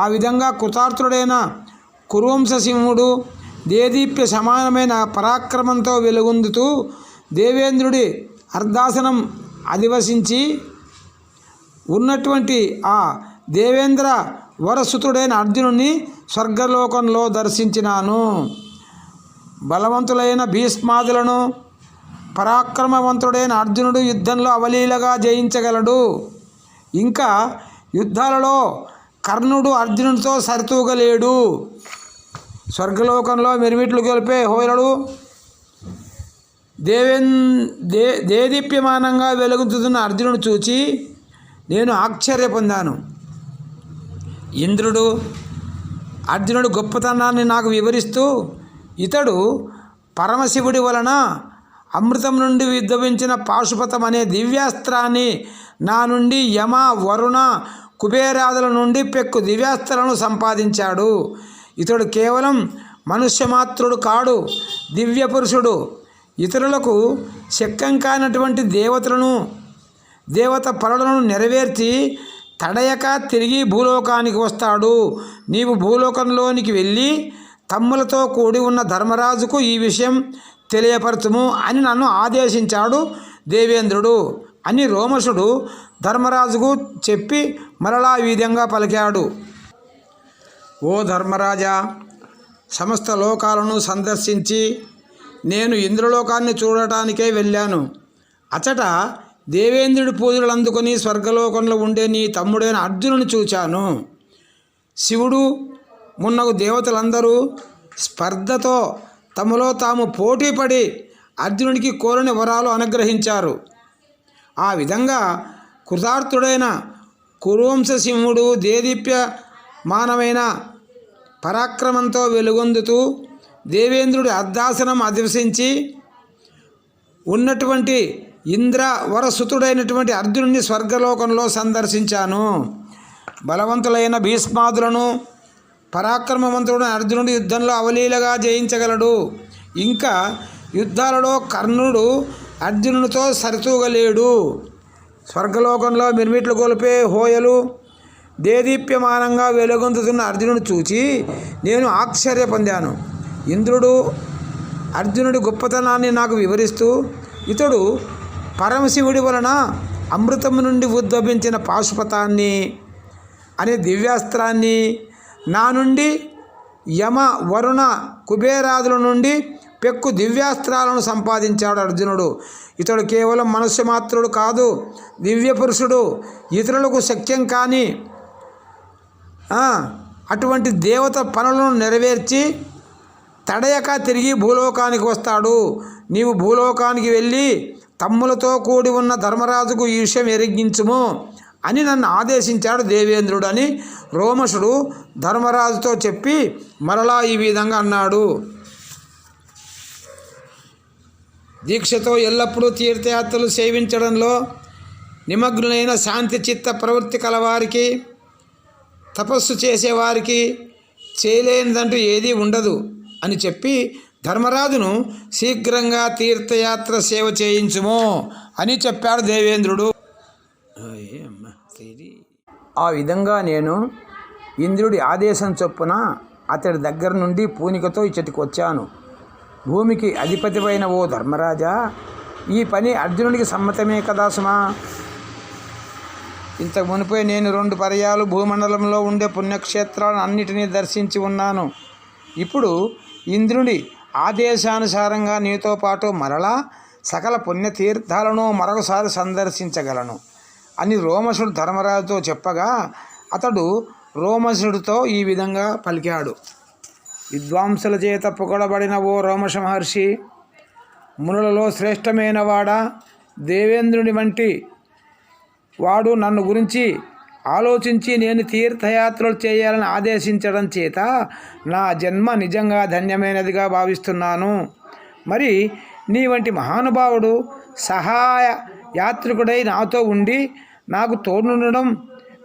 ఆ విధంగా కృతార్థుడైన కురువంశసింహుడు దేదీప్య సమానమైన పరాక్రమంతో వెలుగొందుతూ దేవేంద్రుడి అర్ధాసనం అధివసించి ఉన్నటువంటి ఆ దేవేంద్ర వరసుతుడైన అర్జునుడిని స్వర్గలోకంలో దర్శించినాను. బలవంతులైన భీష్మాదులను పరాక్రమవంతుడైన అర్జునుడు యుద్ధంలో అవలీలగా జయించగలడు. ఇంకా యుద్ధాలలో కర్ణుడు అర్జునుడితో సరితూగలేడు. స్వర్గలోకంలో మిరుమిట్లు గొలిపే హోయలుడు దేదీప్యమానంగా వెలుగుతున్న అర్జునుడు చూచి నేను ఆశ్చర్య పొందాను. ఇంద్రుడు అర్జునుడు గొప్పతనాన్ని నాకు వివరిస్తూ ఇతడు పరమశివుడి వలన అమృతం నుండి ఉద్భవించిన పాశుపతం అనే దివ్యాస్త్రాన్ని నా నుండి యమ వరుణ కుబేరాదుల నుండి పెక్కు దివ్యాస్త్రాలను సంపాదించాడు. ఇతడు కేవలం మనుష్యమాత్రుడు కాడు, దివ్య పురుషుడు. ఇతరులకు శక్యం కానటువంటి దేవత పనులను నెరవేర్చి తడయక తిరిగి భూలోకానికి వస్తాడు. నీవు భూలోకంలోనికి వెళ్ళి తమ్ములతో కూడి ఉన్న ధర్మరాజుకు ఈ విషయం తెలియపరచుము అని నన్ను ఆదేశించాడు దేవేంద్రుడు అని రోమశుడు ధర్మరాజుకు చెప్పి మరలా ఈ విధంగా పలికాడు. ఓ ధర్మరాజా, సమస్త లోకాలను సందర్శించి నేను ఇంద్రలోకాన్ని చూడటానికే వెళ్ళాను. అచట దేవేంద్రుడి పూజలు అందుకొని స్వర్గలోకంలో ఉండే నీ తమ్ముడైన అర్జునుని చూచాను. శివుడు మున్నగు దేవతలందరూ స్పర్ధతో తమలో తాము పోటీపడి అర్జునుడికి కోరని వరాలు అనుగ్రహించారు. ఆ విధంగా కృతార్థుడైన కురువంశసింహుడు దేదీప్యమానమైన పరాక్రమంతో వెలుగొందుతూ దేవేంద్రుడి అర్ధాసనం అధివసించి ఉన్నటువంటి ఇంద్ర వరసుతుడైనటువంటి అర్జునుడిని స్వర్గలోకంలో సందర్శించాను. బలవంతులైన భీష్మాదులను పరాక్రమవంతుడైన అర్జునుడు యుద్ధంలో అవలీలగా జయించగలడు. ఇంకా యుద్ధాలలో కర్ణుడు అర్జునుడితో సరితూగలేడు. స్వర్గలోకంలో మిర్మిట్లు గొలిపే హోయలు దేదీప్యమానంగా వెలుగొందుతున్న అర్జునుడు చూచి నేను ఆశ్చర్య పొందాను. ఇంద్రుడు అర్జునుడి గొప్పతనాన్ని నాకు వివరిస్తూ, ఇతడు పరమశివుడి వలన అమృతము నుండి ఉద్భవించిన పాశుపతాన్ని అనే దివ్యాస్త్రాన్ని, నా నుండి యమ వరుణ కుబేరాదుల నుండి పెక్కు దివ్యాస్త్రాలను సంపాదించాడు అర్జునుడు. ఇతడు కేవలం మనుష్య మాత్రుడు కాదు, దివ్య పురుషుడు. ఇతరులకు శక్యం కాని అటువంటి దేవత పనులను నెరవేర్చి తడయక తిరిగి భూలోకానికి వస్తాడు. నీవు భూలోకానికి వెళ్ళి తమ్ములతో కూడి ఉన్న ధర్మరాజుకు ఈ విషయం ఎరిగించుము అని నన్ను ఆదేశించాడు దేవేంద్రుడు అని రోమశుడు ధర్మరాజుతో చెప్పి మరలా ఈ విధంగా అన్నాడు. దీక్షతో ఎల్లప్పుడూ తీర్థయాత్రలు సేవించడంలో నిమగ్నులైన శాంతి చిత్త ప్రవృత్తి కలవారికి, తపస్సు చేసేవారికి చేయలేనిదంటూ ఏదీ ఉండదు అని చెప్పి ధర్మరాజును శీఘ్రంగా తీర్థయాత్ర సేవ చేయించుము అని చెప్పాడు దేవేంద్రుడు. ఆ విధంగా నేను ఇంద్రుడి ఆదేశం చొప్పున అతడి దగ్గర నుండి పూనికతో ఇచ్చటికి వచ్చాను. భూమికి అధిపతివైన ఓ ధర్మరాజా, ఈ పని అర్జునుడికి సమ్మతమే కదా సుమా. ఇంతకు మునిపై నేను 2 పర్యాలు భూమండలంలో ఉండే పుణ్యక్షేత్రాలను అన్నిటినీ దర్శించి ఉన్నాను. ఇప్పుడు ఇంద్రుడి ఆదేశానుసారంగా నీతో పాటు మరలా సకల పుణ్యతీర్థాలను మరొకసారి సందర్శించగలను అని రోమశుడు ధర్మరాజుతో చెప్పగా అతడు రోమశుడితో ఈ విధంగా పలికాడు. విద్వాంసుల చేత పొగడబడిన ఓ రోమశ మహర్షి, మునులలో శ్రేష్టమైన వాడా, దేవేంద్రుని వంటి వాడు నన్ను గురించి ఆలోచించి నేను తీర్థయాత్రలు చేయాలని ఆదేశించడం చేత నా జన్మ నిజంగా ధన్యమైనదిగా భావిస్తున్నాను. మరి నీ వంటి మహానుభావుడు సహాయ యాత్రికుడై నాతో ఉండి నాకు తోడుండడం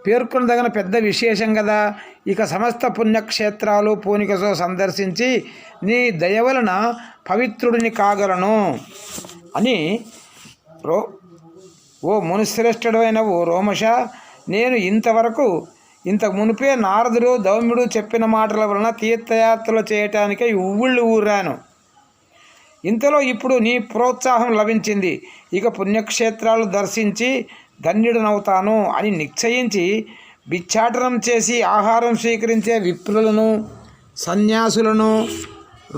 పేర్కొనదగిన పెద్ద విశేషం కదా. ఇక సమస్త పుణ్యక్షేత్రాలు పూనికతో సందర్శించి నీ దయ వలన పవిత్రుడిని కాగలను అని ఓ మునిశ్రేష్ఠుడైన ఓ రోమశ, నేను ఇంతకు మునిపే నారదుడు దౌమ్యుడు చెప్పిన మాటల వలన తీర్థయాత్రలు చేయటానికై ఉవ్వుళ్ళు ఊరాను. ఇంతలో ఇప్పుడు నీ ప్రోత్సాహం లభించింది. ఇక పుణ్యక్షేత్రాలు దర్శించి ధన్యుడనవుతాను అని నిశ్చయించి భిక్షాటనం చేసి ఆహారం స్వీకరించే విప్రులను, సన్యాసులను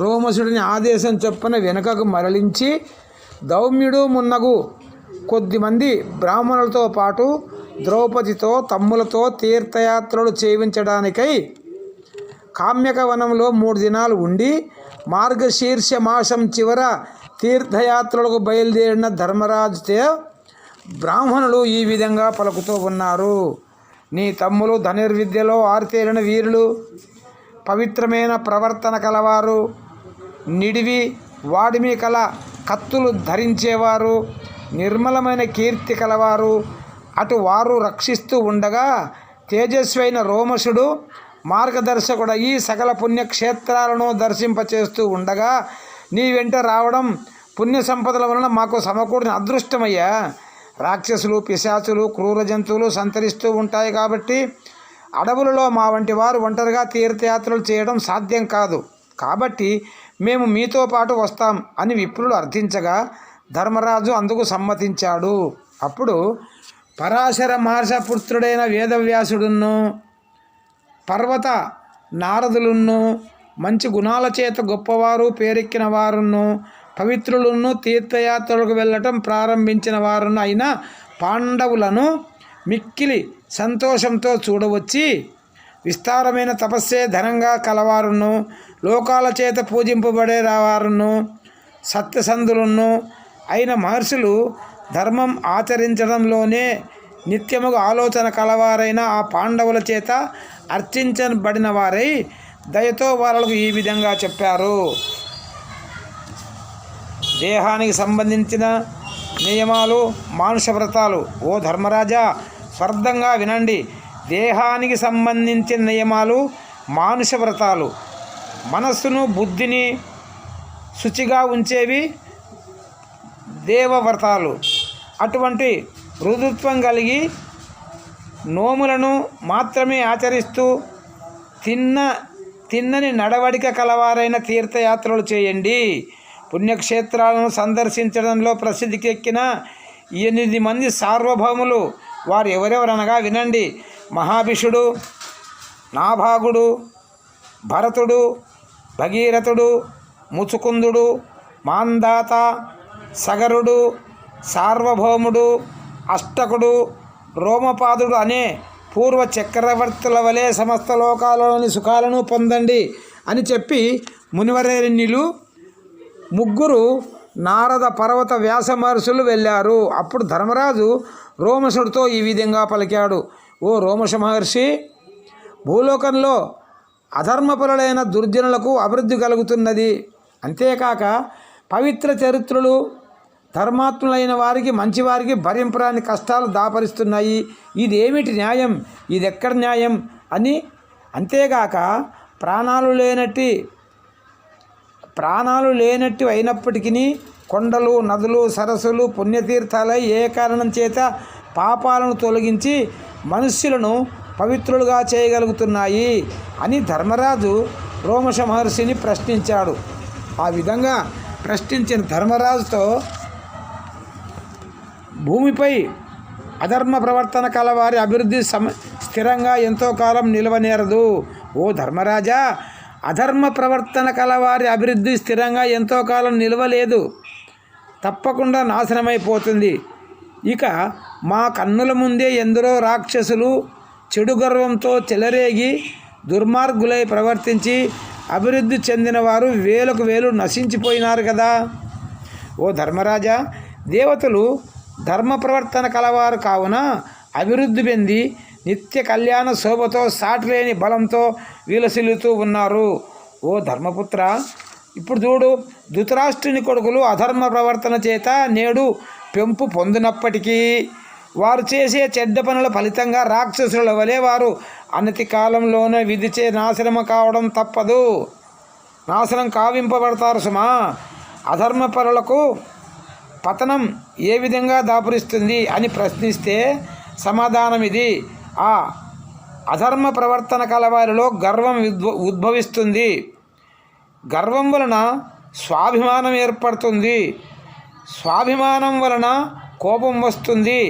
రోమశుడిని ఆదేశం చొప్పున వెనుకకు మరలించి దౌమ్యుడు మున్నగు కొద్దిమంది బ్రాహ్మణులతో పాటు ద్రౌపదితో తమ్ములతో తీర్థయాత్రలు చేయించడానికై కామ్యక వనంలో 3 దినాలు ఉండి మార్గశీర్ష మాసం చివర తీర్థయాత్రలకు బయలుదేరిన ధర్మరాజుతో బ్రాహ్మణులు ఈ విధంగా పలుకుతూ ఉన్నారు. నీ తమ్ములు ధనుర్విద్యలో ఆరితేరిన వీరులు, పవిత్రమైన ప్రవర్తన కలవారు, నిడివి వాడిమి కల కత్తులు ధరించేవారు, నిర్మలమైన కీర్తి కలవారు. అటు వారు రక్షిస్తూ ఉండగా తేజస్వైన రోమశుడు మార్గదర్శకుడయి సకల పుణ్యక్షేత్రాలను దర్శింపచేస్తూ ఉండగా నీ వెంట రావడం పుణ్య సంపదల వలన మాకు సమకూడిన అదృష్టమయ్యా. రాక్షసులు, పిశాచులు, క్రూర జంతువులు సంతరిస్తూ ఉంటాయి కాబట్టి అడవులలో మా వంటి వారు ఒంటరిగా తీర్థయాత్రలు చేయడం సాధ్యం కాదు. కాబట్టి మేము మీతో పాటు వస్తాం అని విప్రులు అర్థించగా ధర్మరాజు అందుకు సమ్మతించాడు. అప్పుడు పరాశర మహర్షి పుత్రుడైన వేదవ్యాసుడును పర్వత నారదులును మంచి గుణాల చేత గొప్పవారు పేరెక్కిన వారును పవిత్రులను తీర్థయాత్రలకు వెళ్ళటం ప్రారంభించిన వారును అయిన పాండవులను మిక్కిలి సంతోషంతో చూడవచ్చి విస్తారమైన తపస్సే ధనంగా కలవారును లోకాల చేత పూజింపబడే వారును సత్యసంధులను అయిన మహర్షులు ధర్మం ఆచరించడంలోనే నిత్యముగా ఆలోచన కలవారైన ఆ పాండవుల చేత అర్చించబడిన వారై దయతో వాళ్ళకు ఈ విధంగా చెప్పారు. దేహానికి సంబంధించిన నియమాలు మానుష వ్రతాలు. ఓ ధర్మరాజా, స్పర్ధంగా వినండి. దేహానికి సంబంధించిన నియమాలు మానుష వ్రతాలు. మనస్సును బుద్ధిని శుచిగా ఉంచేవి దేవవ్రతాలు. అటువంటి రుజుత్వం కలిగి నోములను మాత్రమే ఆచరిస్తూ తిన్నని నడవడిక కలవారైన తీర్థయాత్రలు చేయండి. పుణ్యక్షేత్రాలను సందర్శించడంలో ప్రసిద్ధికెక్కిన 8 మంది సార్వభౌములు వారు ఎవరెవరనగా వినండి. మహాభిషుడు, నాభాగుడు, భరతుడు, భగీరథుడు, ముచుకుందుడు, మాందాత, సగరుడు, సార్వభౌముడు, అష్టకుడు, రోమపాదుడు అనే పూర్వ చక్రవర్తుల వలె సమస్త లోకాలలోని సుఖాలను పొందండి అని చెప్పి మునివరేణ్యులు 3 నారద పర్వత వ్యాస మహర్షులు వెళ్ళారు. అప్పుడు ధర్మరాజు రోమశుడితో ఈ విధంగా పలికాడు. ఓ రోమశ మహర్షి, భూలోకంలో అధర్మపరులైన దుర్జనులకు అభివృద్ధి కలుగుతున్నది. అంతేకాక పవిత్ర చరిత్రలు ధర్మాత్ములైన వారికి మంచివారికి భరింపరాని కష్టాలు దాపరిస్తున్నాయి. ఇదేమిటి న్యాయం? ఇదెక్కడ న్యాయం అని. అంతేగాక ప్రాణాలు లేనట్టు అయినప్పటికీ కొండలు, నదులు, సరస్సులు పుణ్యతీర్థాలై ఏ కారణం చేత పాపాలను తొలగించి మనుష్యులను పవిత్రులుగా చేయగలుగుతున్నాయి అని ధర్మరాజు రోమశ మహర్షిని ప్రశ్నించాడు. ఆ విధంగా ప్రశ్నించిన ధర్మరాజుతో భూమిపై అధర్మ ప్రవర్తన కలవారి అభివృద్ధి స్థిరంగా ఎంతో కాలం నిలవనేరదు. ఓ ధర్మరాజా, అధర్మ ప్రవర్తన కలవారి అభివృద్ధి స్థిరంగా ఎంతో కాలం నిలవలేదు, తప్పకుండా నాశనమైపోతుంది. ఇక మా కన్నుల ముందే ఎందరో రాక్షసులు చెడు గర్వంతో చెలరేగి దుర్మార్గులై ప్రవర్తించి అభివృద్ధి చెందిన వారు వేలకు వేలు నశించిపోయినారు కదా. ఓ ధర్మరాజా, దేవతలు ధర్మ ప్రవర్తన కలవారు కావున అభివృద్ధి పొంది నిత్య కళ్యాణ శోభతో సాటిలేని బలంతో విలసిల్లుతూ ఉన్నారు. ఓ ధర్మపుత్ర, ఇప్పుడు చూడు, ధృతరాష్ట్రుని కొడుకులు అధర్మ ప్రవర్తన చేత నేడు పెంపు పొందినప్పటికీ వారు చేసే చెడ్డ పనుల ఫలితంగా రాక్షసుల వలె వారు అనతి కాలంలోనే విధిచే నాశనం కావడం తప్పదు. నాశనం కావింపబడతారు సుమా. అధర్మపరులకు పతనం ఏ విధంగా దాపురిస్తుంది అని ప్రశ్నిస్తే సమాధానం ఇది. ఆ అధర్మ ప్రవర్తన కలవారిలో గర్వం ఉద్భవిస్తుంది. గర్వం వలన స్వాభిమానం ఏర్పడుతుంది. స్వాభిమానం వలన కోపం వస్తుంది.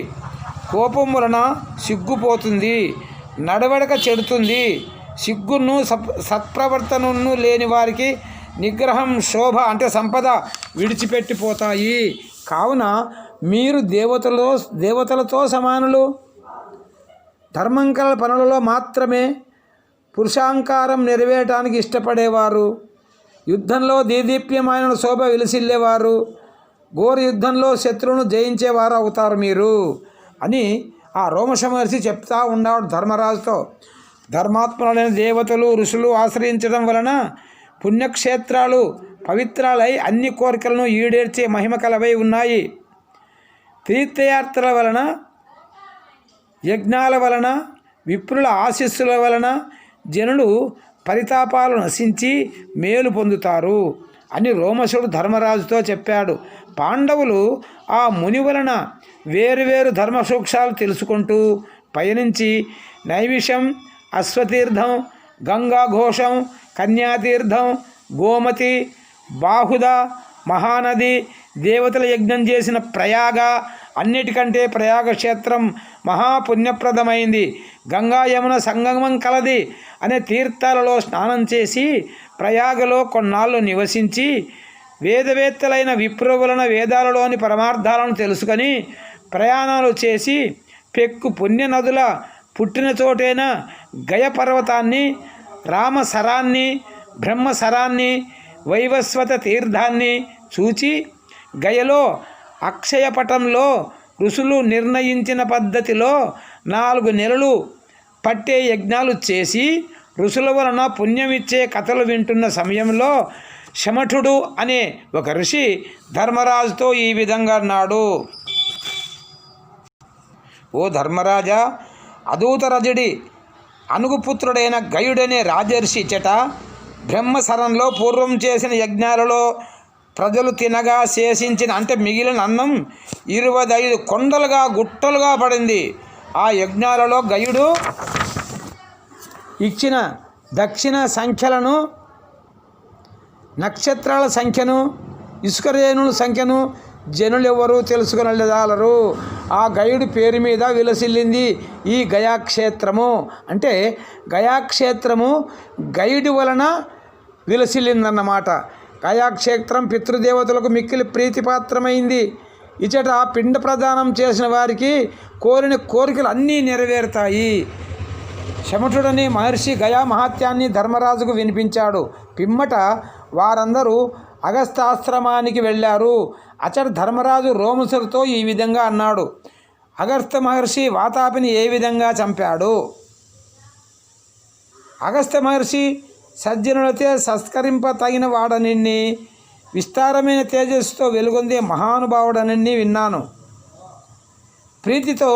కోపం వలన సిగ్గుపోతుంది. నడవడక చెడుతుంది. సిగ్గును సత్ప్రవర్తనను లేని వారికి నిగ్రహం, శోభ అంటే సంపద విడిచిపెట్టిపోతాయి. కావున మీరు దేవతలతో సమానులు. ధర్మం కల పనులలో మాత్రమే పురుషాంకారం నెరవేయటానికి ఇష్టపడేవారు. యుద్ధంలో దేదీప్యమైన శోభ విలసిల్లేవారు. ఘోర యుద్ధంలో శత్రువును జయించేవారు అవుతారు మీరు అని ఆ రోమశ మహర్షి చెప్తా ఉన్నాడు ధర్మరాజుతో. ధర్మాత్ములైన దేవతలు, ఋషులు ఆశ్రయించడం వలన పుణ్యక్షేత్రాలు పవిత్రాలై అన్ని కోరికలను ఈడేర్చే మహిమ కలవై ఉన్నాయి. తీర్థయాత్రల వలన, యజ్ఞాల వలన, విప్రుల ఆశీస్సుల వలన జనులు పరితాపాలు నశించి మేలు పొందుతారు అని రోమశుడు ధర్మరాజుతో చెప్పాడు. పాండవులు ఆ ముని వలన వేరువేరు ధర్మ సూక్ష్మాలు తెలుసుకుంటూ పయనించి నైవిషం, అశ్వతీర్థం, గంగాఘోషం, కన్యాతీర్థం, గోమతి, బాహుద, మహానది, దేవతల యజ్ఞం చేసిన ప్రయాగ, అన్నిటికంటే ప్రయాగ క్షేత్రం మహాపుణ్యప్రదమైంది. గంగా యమున సంగమం కలది అనే తీర్థాలలో స్నానం చేసి ప్రయాగలో కొన్నాళ్ళు నివసించి వేదవేత్తలైన విప్రువులన వేదాలలోని పరమార్థాలను తెలుసుకొని ప్రయాణాలు చేసి పెక్కు పుణ్యనదుల పుట్టిన చోటైన గయ పర్వతాన్ని, రామసరాన్ని, బ్రహ్మసరాన్ని, వైవస్వత తీర్థాన్ని చూచి గయలో అక్షయపటంలో ఋషులు నిర్ణయించిన పద్ధతిలో 4 నెలలు పట్టే యజ్ఞాలు చేసి ఋషుల వలన పుణ్యమిచ్చే కథలు వింటున్న సమయంలో శమఠుడు అనే ఒక ఋషి ధర్మరాజుతో ఈ విధంగా అన్నాడు. ఓ ధర్మరాజా, అదూతరజుడి అనుగుపుత్రుడైన గయుడనే రాజర్షి చెట బ్రహ్మసరంలో పూర్వం చేసిన యజ్ఞాలలో ప్రజలు తినగా శేషించిన అంటే మిగిలిన అన్నం 25 కొండలుగా గుట్టలుగా పడింది. ఆ యజ్ఞాలలో గయుడు ఇచ్చిన దక్షిణ సంఖ్యలను, నక్షత్రాల సంఖ్యను, ఇసుక రేణుల సంఖ్యను జనులెవరూ తెలుసుకొనలేదాలరు. ఆ గయుడి పేరు మీద విలసిల్లింది ఈ గయాక్షేత్రము. అంటే గయాక్షేత్రము గయుడి వలన విలసిల్లిందన్నమాట. గయాక్షేత్రం పితృదేవతలకు మిక్కిలి ప్రీతిపాత్రమైంది. ఇచట పిండ ప్రదానం చేసిన వారికి కోరిన కోరికలు అన్నీ నెరవేరుతాయి. శమఠుడని మహర్షి గయా మహాత్యాన్ని ధర్మరాజుకు వినిపించాడు. పిమ్మట వారందరూ అగస్త్యాశ్రమానికి వెళ్ళారు. అచట ధర్మరాజు రోమసులతో ఈ విధంగా అన్నాడు. అగస్త్య మహర్షి వాతాపిని ఏ విధంగా చంపాడు? అగస్త్య మహర్షి సజ్జనులతో సత్కరింప తగిన వాడనిన్ని, విస్తారమైన తేజస్సుతో వెలుగొందే మహానుభావుడనని విన్నాను. ప్రీతితో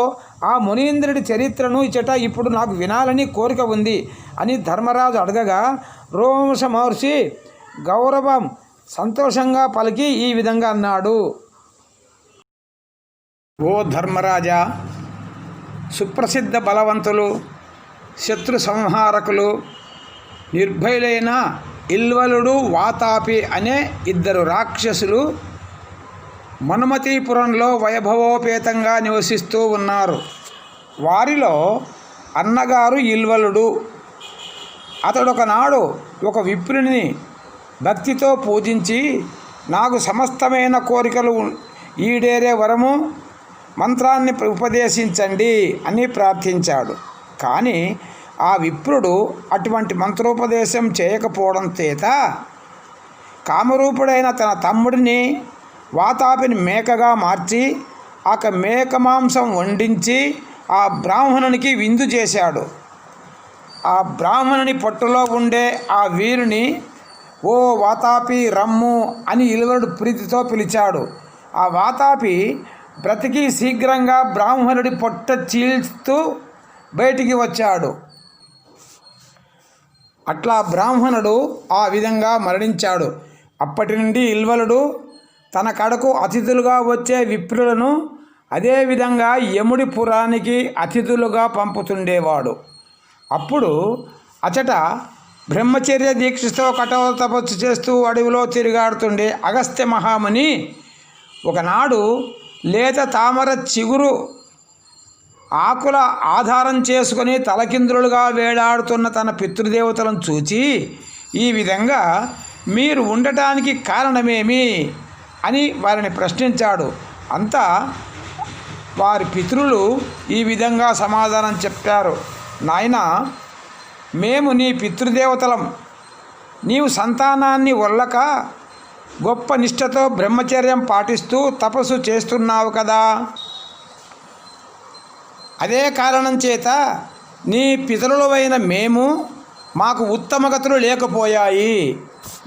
ఆ మునీంద్రుడి చరిత్రను ఇచ్చట ఇప్పుడు నాకు వినాలని కోరిక ఉంది అని ధర్మరాజు అడగగా రోమశ మహర్షి గౌరవం సంతోషంగా పలికి ఈ విధంగా అన్నాడు. ఓ ధర్మరాజా, సుప్రసిద్ధ బలవంతులు, శత్రు సంహారకులు, నిర్భయులైన ఇల్వలుడు, వాతాపి అనే 2 రాక్షసులు మనుమతీపురంలో వైభవోపేతంగా నివసిస్తూ ఉన్నారు. వారిలో అన్నగారు ఇల్వలుడు. అతడొకనాడు ఒక విప్రుని భక్తితో పూజించి నాకు సమస్తమైన కోరికలు ఈడేరే వరము మంత్రాన్ని ఉపదేశించండి అని ప్రార్థించాడు. కానీ ఆ విప్రుడు అటువంటి మంత్రోపదేశం చేయకపోవడం చేత కామరూపుడైన తన తమ్ముడిని వాతాపిని మేకగా మార్చి ఆ మేక మాంసం వండించి ఆ బ్రాహ్మణునికి విందు చేశాడు. ఆ బ్రాహ్మణుని పొట్టులో ఉండే ఆ వీరుని ఓ వాతాపి రమ్ము అని ఇల్వలుడు ప్రీతితో పిలిచాడు. ఆ వాతాపి బ్రతికి శీఘ్రంగా బ్రాహ్మణుడి పొట్ట చీల్స్తూ బయటికి వచ్చాడు. అట్లా బ్రాహ్మణుడు ఆ విధంగా మరణించాడు. అప్పటి నుండి ఇల్వలుడు తన కడకు అతిథులుగా వచ్చే విప్రులను అదేవిధంగా యముడి పురానికి అతిథులుగా పంపుతుండేవాడు. అప్పుడు అచట బ్రహ్మచర్య దీక్షతో కఠోర తపస్సు చేస్తూ అడవిలో తిరిగాడుతుండే అగస్త్య మహాముని ఒకనాడు లేత తామర చిగురు ఆకుల ఆధారం చేసుకొని తలకిందులుగా వేలాడుతున్న తన పితృదేవతలను చూచి ఈ విధంగా మీరు ఉండటానికి కారణమేమి అని వారిని ప్రశ్నించాడు. అంతా వారి పితృలు ఈ విధంగా సమాధానం చెప్పారు. నాయనా, మేము నీ పితృదేవతలం. నీవు సంతానాన్ని వల్లక గొప్ప నిష్ఠతో బ్రహ్మచర్యం పాటిస్తూ తపస్సు చేస్తున్నావు కదా. అదే కారణం చేత నీ పితరులవైన మేము మాకు ఉత్తమగతులు లేకపోయాయి.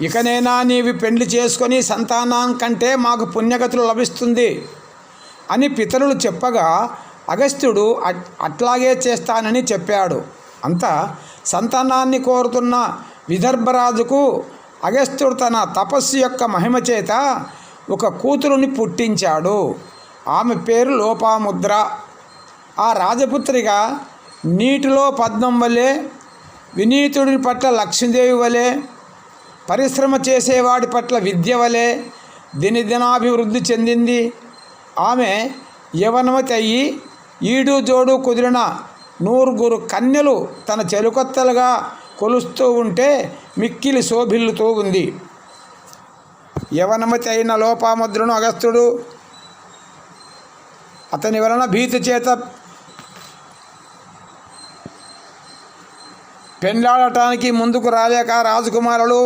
ఇకనైనా నీవి పెండ్లి చేసుకొని సంతానం కంటే మాకు పుణ్యగతులు లభిస్తుంది అని పితరులు చెప్పగా అగస్త్యుడు అట్లాగే చేస్తానని చెప్పాడు. అంతా సంతానాన్ని కోరుతున్న విదర్భరాజుకు అగస్త్యుడు తన తపస్సు యొక్క మహిమ చేత ఒక కూతురుని పుట్టించాడు. ఆమె పేరు లోపాముద్ర. ఆ రాజపుత్రిగా నీటిలో పద్మం వలె, వినీతుడి పట్ల లక్ష్మీదేవి వలె, పరిశ్రమ చేసేవాడి పట్ల విద్య వలె దినదినాభివృద్ధి చెందింది. ఆమె యవనమతి అయ్యి ఈడు జోడు కుదిరిన 9 కన్యలు తన చెలుకొత్తలుగా కొలుస్తూ ఉంటే మిక్కిలి శోభిల్లుతూ ఉంది. యవనమతి అయిన లోపాముద్రను అగస్త్యుడు అతని వలన భీతి చేత పెండ్లాడటానికి ముందుకు రాలేక రాజకుమారులు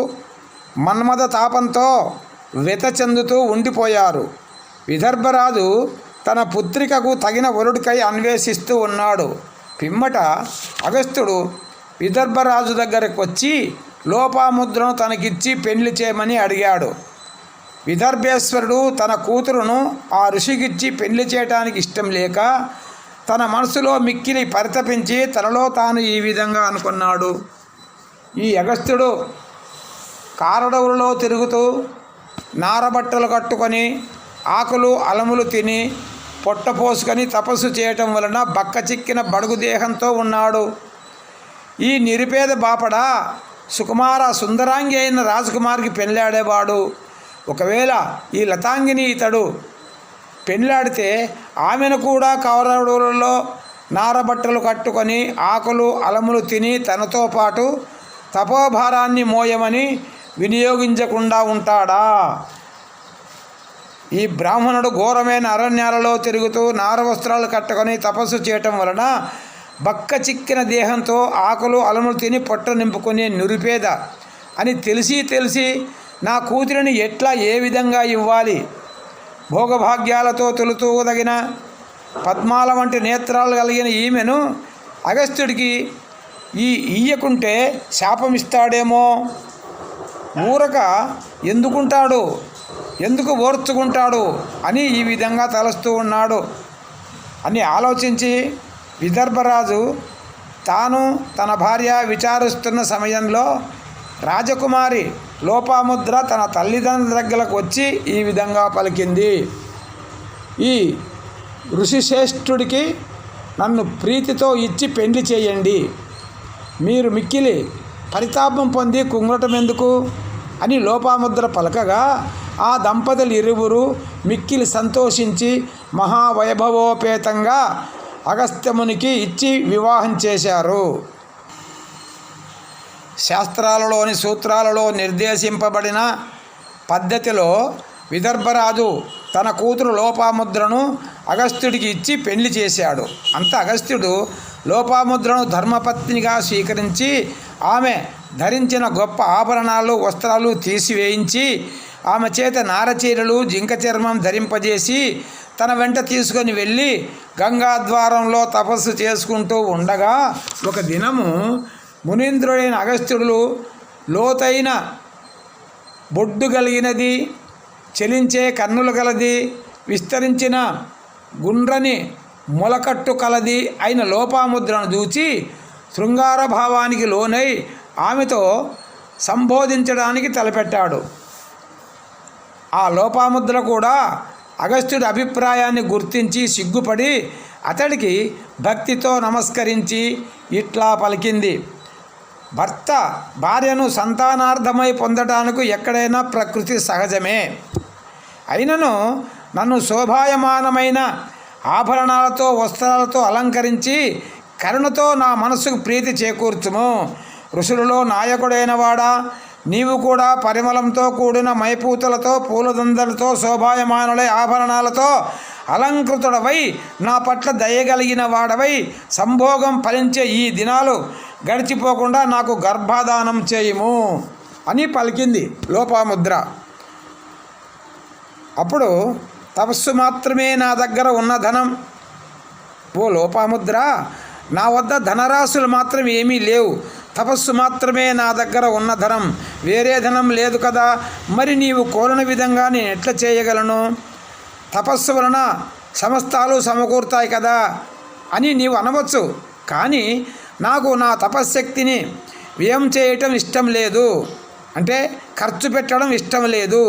మన్మథ తాపంతో వెత చెందుతూ ఉండిపోయారు. విదర్భరాజు తన పుత్రికకు తగిన వరుడికై అన్వేషిస్తూ ఉన్నాడు. పిమ్మట అగస్త్యుడు విదర్భరాజు దగ్గరకు వచ్చి లోపాముద్రను తనకిచ్చి పెళ్లి చేయమని అడిగాడు. విదర్భేశ్వరుడు తన కూతురును ఆ ఋషికిచ్చి పెళ్లి చేయటానికి ఇష్టం లేక తన మనసులో మిక్కిలి పరితపించి తనలో తాను ఈ విధంగా అనుకున్నాడు. ఈ అగస్త్యుడు కారడవులలో తిరుగుతూ నారబట్టలు కట్టుకొని ఆకులు అలములు తిని పొట్ట పోసుకొని తపస్సు చేయటం వలన బక్క చిక్కిన బడుగు దేహంతో ఉన్నాడు. ఈ నిరుపేద బాపడ సుకుమార సుందరాంగి అయిన రాజకుమారికి పెళ్ళాడేవాడు. ఒకవేళ ఈ లతాంగిని ఇతడు పెళ్ళాడితే ఆమెను కూడా కౌరవులలో నారబట్టలు కట్టుకొని ఆకులు అలములు తిని తనతో పాటు తపోభారాన్ని మోయమని వినియోగించకుండా ఉంటాడా? ఈ బ్రాహ్మణుడు ఘోరమైన అరణ్యాలలో తిరుగుతూ నారవస్త్రాలు కట్టుకొని తపస్సు చేయటం వలన బక్క చిక్కిన దేహంతో ఆకులు అలములు తిని పొట్ట నింపుకునే నిరుపేద అని తెలిసి నా కూతురిని ఎట్లా ఏ విధంగా ఇవ్వాలి? భోగభాగ్యాలతో తొలుతూదగిన పద్మాల వంటి నేత్రాలు కలిగిన ఈమెను అగస్త్యుడికి ఇయ్యకుంటే శాపమిస్తాడేమో. ఊరక ఎందుకుంటాడు, ఎందుకు ఓర్చుకుంటాడు అని ఈ విధంగా తలస్తూ ఉన్నాడు అని ఆలోచించి విదర్భరాజు తాను తన భార్య విచారిస్తున్న సమయంలో రాజకుమారి లోపాముద్ర తన తల్లిదండ్రుల దగ్గరకు వచ్చి ఈ విధంగా పలికింది. ఈ ఋషిశ్రేష్ఠుడికి నన్ను ప్రీతితో ఇచ్చి పెళ్లి చేయండి. మీరు మిక్కిలి పరితాపం పొంది కుంగటం ఎందుకు అని లోపాముద్ర పలకగా ఆ దంపతులు ఇరువురు మిక్కిలి సంతోషించి మహావైభవోపేతంగా అగస్త్యమునికి ఇచ్చి వివాహం చేశారు. శాస్త్రాలలోని సూత్రాలలో నిర్దేశింపబడిన పద్ధతిలో విదర్భరాజు తన కూతురు లోపాముద్రను అగస్త్యుడికి ఇచ్చి పెళ్లి చేశాడు. అంత అగస్త్యుడు లోపాముద్రను ధర్మపత్నిగా స్వీకరించి ఆమె ధరించిన గొప్ప ఆభరణాలు వస్త్రాలు తీసివేయించి ఆమె చేత నారచీరలు జింక చర్మం ధరింపజేసి తన వెంట తీసుకొని వెళ్ళి గంగాద్వారంలో తపస్సు చేసుకుంటూ ఉండగా ఒక దినము మునీంద్రుడైన అగస్త్యుడు లోతైన బొడ్డు కలిగినది, చలించే కన్నులు కలది, విస్తరించిన గుండ్రని మొలకట్టు కలది అయిన లోపాముద్రను చూచి శృంగార భావానికి లోనై ఆమెతో సంబోధించడానికి తలపెట్టాడు. ఆ లోపాముద్ర కూడా అగస్త్యుడి అభిప్రాయాన్ని గుర్తించి సిగ్గుపడి అతడికి భక్తితో నమస్కరించి ఇట్లా పలికింది. భర్త భార్యను సంతానార్థమై పొందటానికి ఎక్కడైనా ప్రకృతి సహజమే. అయినను నన్ను శోభాయమానమైన ఆభరణాలతో వస్త్రాలతో అలంకరించి కరుణతో నా మనసుకు ప్రీతి చేకూర్చుము. ఋషులలో నాయకుడైన వాడా, నీవు కూడా పరిమళంతో కూడిన మైపూతలతో పూలదండలతో శోభాయమానులై ఆభరణాలతో అలంకృతుడవై నా పట్ల దయగలిగిన వాడవై సంభోగం ఫలించే ఈ దినాలు గడిచిపోకుండా నాకు గర్భాధానం చేయుము అని పలికింది లోపాముద్ర. అప్పుడు తపస్సు మాత్రమే నా దగ్గర ఉన్న ధనం. ఓ లోపాముద్ర, నా వద్ద ధనరాశులు మాత్రం ఏమీ లేవు. తపస్సు మాత్రమే నా దగ్గర ఉన్న ధనం, వేరే ధనం లేదు కదా. మరి నీవు కోరిన విధంగా నేను ఎట్లా చేయగలను? తపస్సు వలన సమస్తాలు సమకూరుతాయి కదా అని నీవు అనవచ్చు. కానీ నాకు నా తపశ్శక్తిని వ్యయం చేయటం ఇష్టం లేదు, అంటే ఖర్చు పెట్టడం ఇష్టం లేదు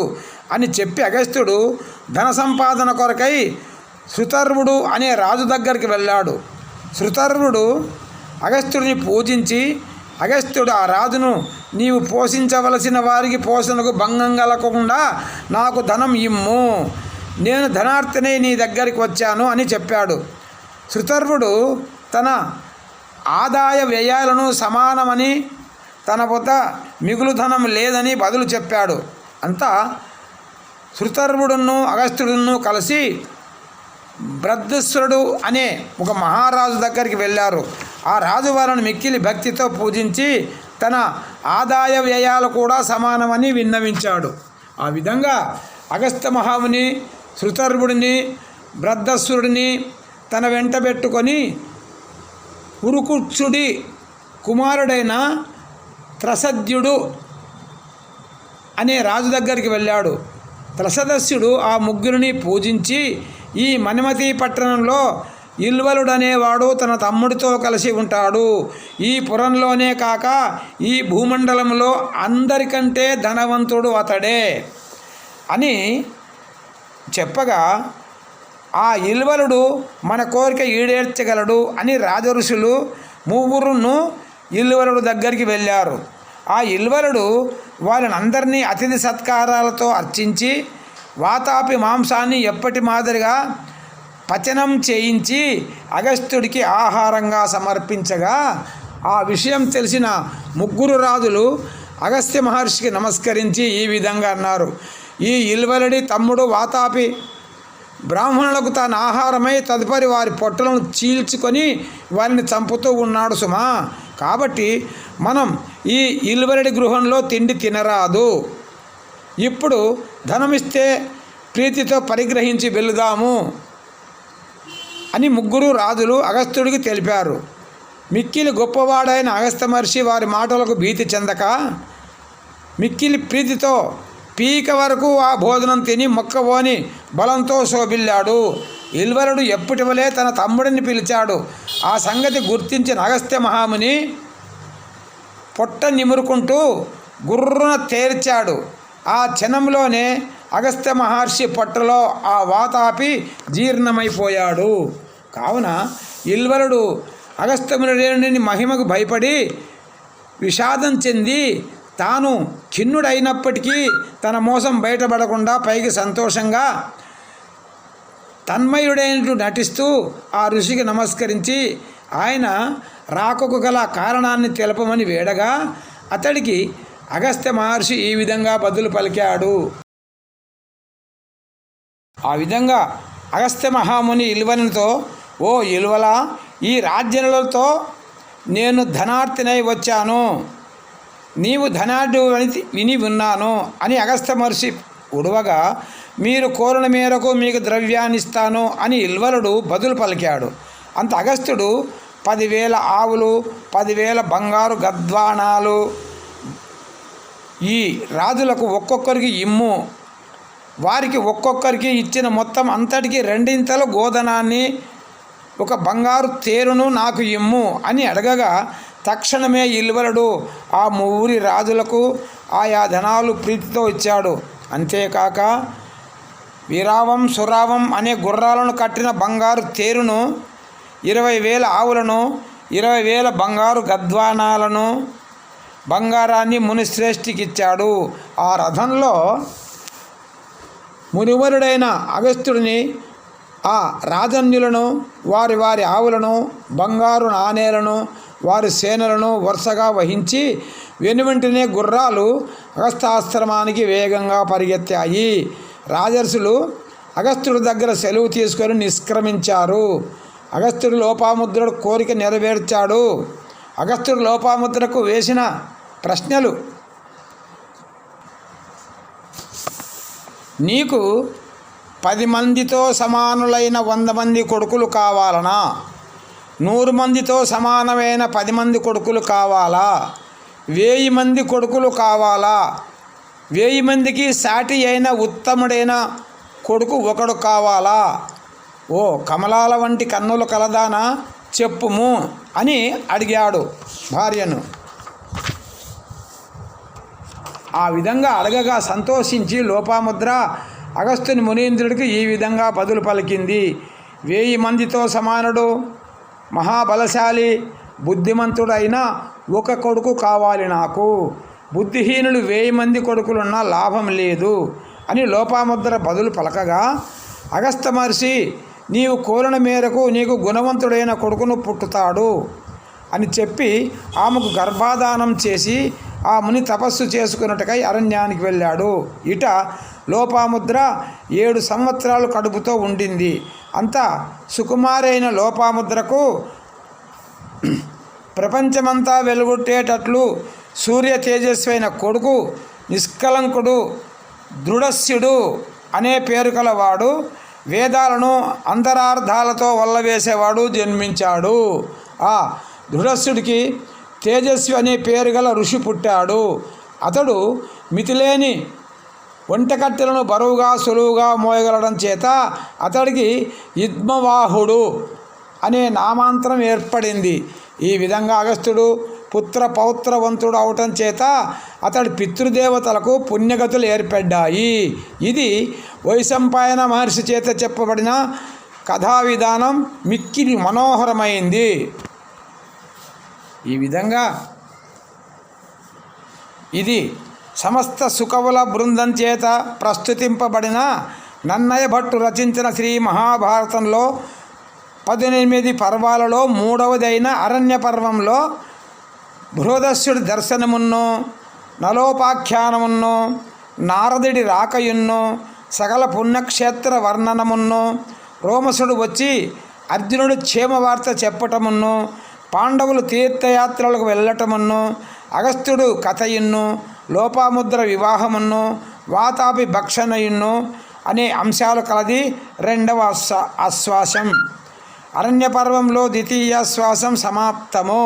అని చెప్పి అగస్త్యుడు ధన సంపాదన కొరకై శృతర్వుడు అనే రాజు దగ్గరికి వెళ్ళాడు. శృతర్వుడు అగస్త్యుడిని పూజించి అగస్త్యుడు ఆ రాజును, నీవు పోషించవలసిన వారికి పోషణకు భంగం కలగకుండా నాకు ధనం ఇమ్ము, నేను ధనార్థినే నీ దగ్గరికి వచ్చాను అని చెప్పాడు. శృతర్వుడు తన ఆదాయ వ్యయాలను సమానమని, తన వద్ద మిగులు ధనం లేదని బదులు చెప్పాడు. అంతా శృతర్వుడును అగస్త్యుడును కలిసి భద్రశ్వరుడు అనే ఒక మహారాజు దగ్గరికి వెళ్ళారు. ఆ రాజు వారిని మిక్కిలి భక్తితో పూజించి తన ఆదాయ వ్యయాలు కూడా సమానమని విన్నవించాడు. ఆ విధంగా అగస్త్య మహాముని శృతర్వుడిని భద్రశ్వరుడిని తన వెంట పెట్టుకొని ఉరుకుక్షుడి కుమారుడైన త్రసద్యుడు అనే రాజు దగ్గరికి వెళ్ళాడు. త్రసదస్యుడు ఆ ముగ్గురిని పూజించి, ఈ మణిమతి పట్టణంలో ఇల్వలుడనేవాడు తన తమ్ముడితో కలిసి ఉంటాడు. ఈ పురంలోనే కాక ఈ భూమండలంలో అందరికంటే ధనవంతుడు అతడే అని చెప్పగా, ఆ ఇల్వలుడు మన కోరిక ఈడేర్చగలడు అని రాజఋషులు మూవురును ఇల్వలుడు దగ్గరికి వెళ్ళారు. ఆ ఇల్వలుడు వారిని అందరినీ అతిథి సత్కారాలతో అర్చించి వాతాపి మాంసాన్ని ఎప్పటి మాదిరిగా పచనం చేయించి అగస్త్యుడికి ఆహారంగా సమర్పించగా, ఆ విషయం తెలిసిన ముగ్గురు రాజులు అగస్త్య మహర్షికి నమస్కరించి ఈ విధంగా అన్నారు: ఈ ఇల్వలుడి తమ్ముడు వాతాపి బ్రాహ్మణులకు తాను ఆహారమై తదుపరి వారి పొట్టలను చీల్చుకొని వారిని చంపుతూ ఉన్నాడు సుమా. కాబట్టి మనం ఈ ఇల్వలుడి గృహంలో తిండి తినరాదు. ఇప్పుడు ధనమిస్తే ప్రీతితో పరిగ్రహించి వెళుదాము అని ముగ్గురు రాజులు అగస్త్యుడికి తెలిపారు. మిక్కిలి గొప్పవాడైన అగస్త్య మహర్షి వారి మాటలకు భీతి చెందక మిక్కిలి ప్రీతితో పీక వరకు ఆ భోజనం తిని మొక్కబోని బలంతో శోభిల్లాడు. ఇల్వలుడు ఎప్పటివలే తన తమ్ముడిని పిలిచాడు. ఆ సంగతి గుర్తించిన అగస్త్య మహాముని పొట్ట నిమురుకుంటూ గుర్రున తేర్చాడు. ఆ క్షణంలోనే అగస్త్య మహర్షి పొట్టలో ఆ వాతాపి జీర్ణమైపోయాడు. కావున ఇల్వలుడు అగస్త్యముని మహిమకు భయపడి విషాదం చెంది తాను ఖిన్నుడైనప్పటికీ తన మోసం బయటపడకుండా పైకి సంతోషంగా తన్మయుడైనట్టు నటిస్తూ ఆ ఋషికి నమస్కరించి ఆయన రాకకు గల కారణాన్ని తెలపమని వేడగా, అతడికి అగస్త్య మహర్షి ఈ విధంగా బదులు పలికాడు. ఆ విధంగా అగస్త్య మహాముని ఇల్వలతో, ఓ ఇల్వల, ఈ రాజ్యాలతో నేను ధనార్థినై వచ్చాను, నీవు ధనాఢ్యుడు అని విని ఉన్నాను అని అగస్త్య మహర్షి ఉడవగా, మీరు కోరిన మేరకు మీకు ద్రవ్యాన్ని ఇస్తాను అని ఇల్వలుడు బదులు పలికాడు. అంత అగస్త్యుడు 10,000 ఆవులు, 10,000 బంగారు గద్వాణాలు ఈ రాజులకు ఒక్కొక్కరికి ఇమ్ము, వారికి ఒక్కొక్కరికి ఇచ్చిన మొత్తం అంతటికి 2 గోధనాన్ని, ఒక బంగారు తేరును నాకు ఇమ్ము అని అడగగా, తక్షణమే ఇల్వలుడు ఆ ముగ్గురి రాజులకు ఆయా ధనాలు ప్రీతితో ఇచ్చాడు. అంతేకాక వీరావం సురావం అనే గుర్రాలను కట్టిన బంగారు తేరును, 20,000 ఆవులను, 20,000 బంగారు గద్వానాలను, బంగారాన్ని మునిశ్రేష్ఠికి ఇచ్చాడు. ఆ రథంలో మునివరుడైన అగస్త్యుడిని, ఆ రాజన్యులను, వారి వారి ఆవులను, బంగారు నాణేలను, వారి సేనలను వరుసగా వహించి వెనువెంటనే గుర్రాలు అగస్త్యాశ్రమానికి వేగంగా పరిగెత్తాయి. రాజర్షులు అగస్త్యుడి దగ్గర సెలవు తీసుకొని నిష్క్రమించారు. అగస్త్యుడు లోపాముద్రుడు కోరిక నెరవేర్చాడు. అగస్త్యుడు లోపాముద్రకు వేసిన ప్రశ్నలు: నీకు 10 మందితో సమానులైన 100 మంది కొడుకులు కావాలనా? 100 మందితో సమానమైన 10 మంది కొడుకులు కావాలా? 1000 మంది కొడుకులు కావాలా? 1000 మందికి సాటి అయిన ఉత్తముడైన కొడుకు ఒకడు కావాలా? ఓ కమలాల వంటి కన్నులు కలదానా, చెప్పుము అని అడిగాడు భార్యను. ఆ విధంగా అడగగా సంతోషించి లోపాముద్ర అగస్త్యుని మునీంద్రుడికి ఈ విధంగా బదులు పలికింది: 1000 మందితో సమానుడు, మహాబలశాలి, బుద్ధిమంతుడైన ఒక కొడుకు కావాలి నాకు. బుద్ధిహీనులు 1000 మంది కొడుకులున్నా లాభం లేదు అని లోపాముద్ర బదులు పలకగా, అగస్త్య మహర్షి నీవు కోరిన మేరకు నీకు గుణవంతుడైన కొడుకును పుట్టుతాడు అని చెప్పి ఆమెకు గర్భాధానం చేసి ఆ ముని తపస్సు చేసుకున్నట్టుకై అరణ్యానికి వెళ్ళాడు. ఇట లోపాముద్ర 7 సంవత్సరాలు కడుపుతో ఉండింది. అంతా సుకుమారైన లోపాముద్రకు ప్రపంచమంతా వెలుగొట్టేటట్లు సూర్య తేజస్వైన కొడుకు, నిష్కలంకుడు, దృఢస్యుడు అనే పేరు కలవాడు, వేదాలను అంతరార్థాలతో వల్లవేసేవాడు జన్మించాడు. ఆ దృఢస్యుడికి తేజస్వి అనే పేరు గల ఋషి పుట్టాడు. అతడు మితిలేని ఒంటకట్టెలను బరువుగా సులువుగా మోయగలడం చేత అతడికి యుగ్మవాహుడు అనే నామాంతరం ఏర్పడింది. ఈ విధంగా అగస్త్యుడు పుత్ర పౌత్రవంతుడు అవటం చేత అతడి పితృదేవతలకు పుణ్యగతులు ఏర్పడ్డాయి. ఇది వైశంపాయన మహర్షి చేత చెప్పబడిన కథా విధానం మిక్కిలి మనోహరమైంది. ఈ విధంగా ఇది సమస్త సుకవుల బృందం చేత ప్రస్తుతింపబడిన నన్నయ భట్టు రచించిన శ్రీ మహాభారతంలో 18 పర్వాలలో 3వదైన అరణ్య పర్వంలో బృహదస్యుడి దర్శనమున్నో, నలోపాఖ్యానమున్నో, నారదుడి రాకయున్నో, సకల పుణ్యక్షేత్ర వర్ణనమున్నో, రోమసుడు వచ్చి అర్జునుడు క్షేమ వార్త చెప్పటమున్నో, పాండవులు తీర్థయాత్రలకు వెళ్ళటమున్నో, అగస్త్యుడు కథయున్నో, లోపాముద్ర వివాహమున్నో, వాతాపి భక్షణయున్నో అనే అంశాలు కలది 2వ ఆశ్వాసం. అరణ్య పర్వంలో 2వ ఆశ్వాసం సమాప్తము.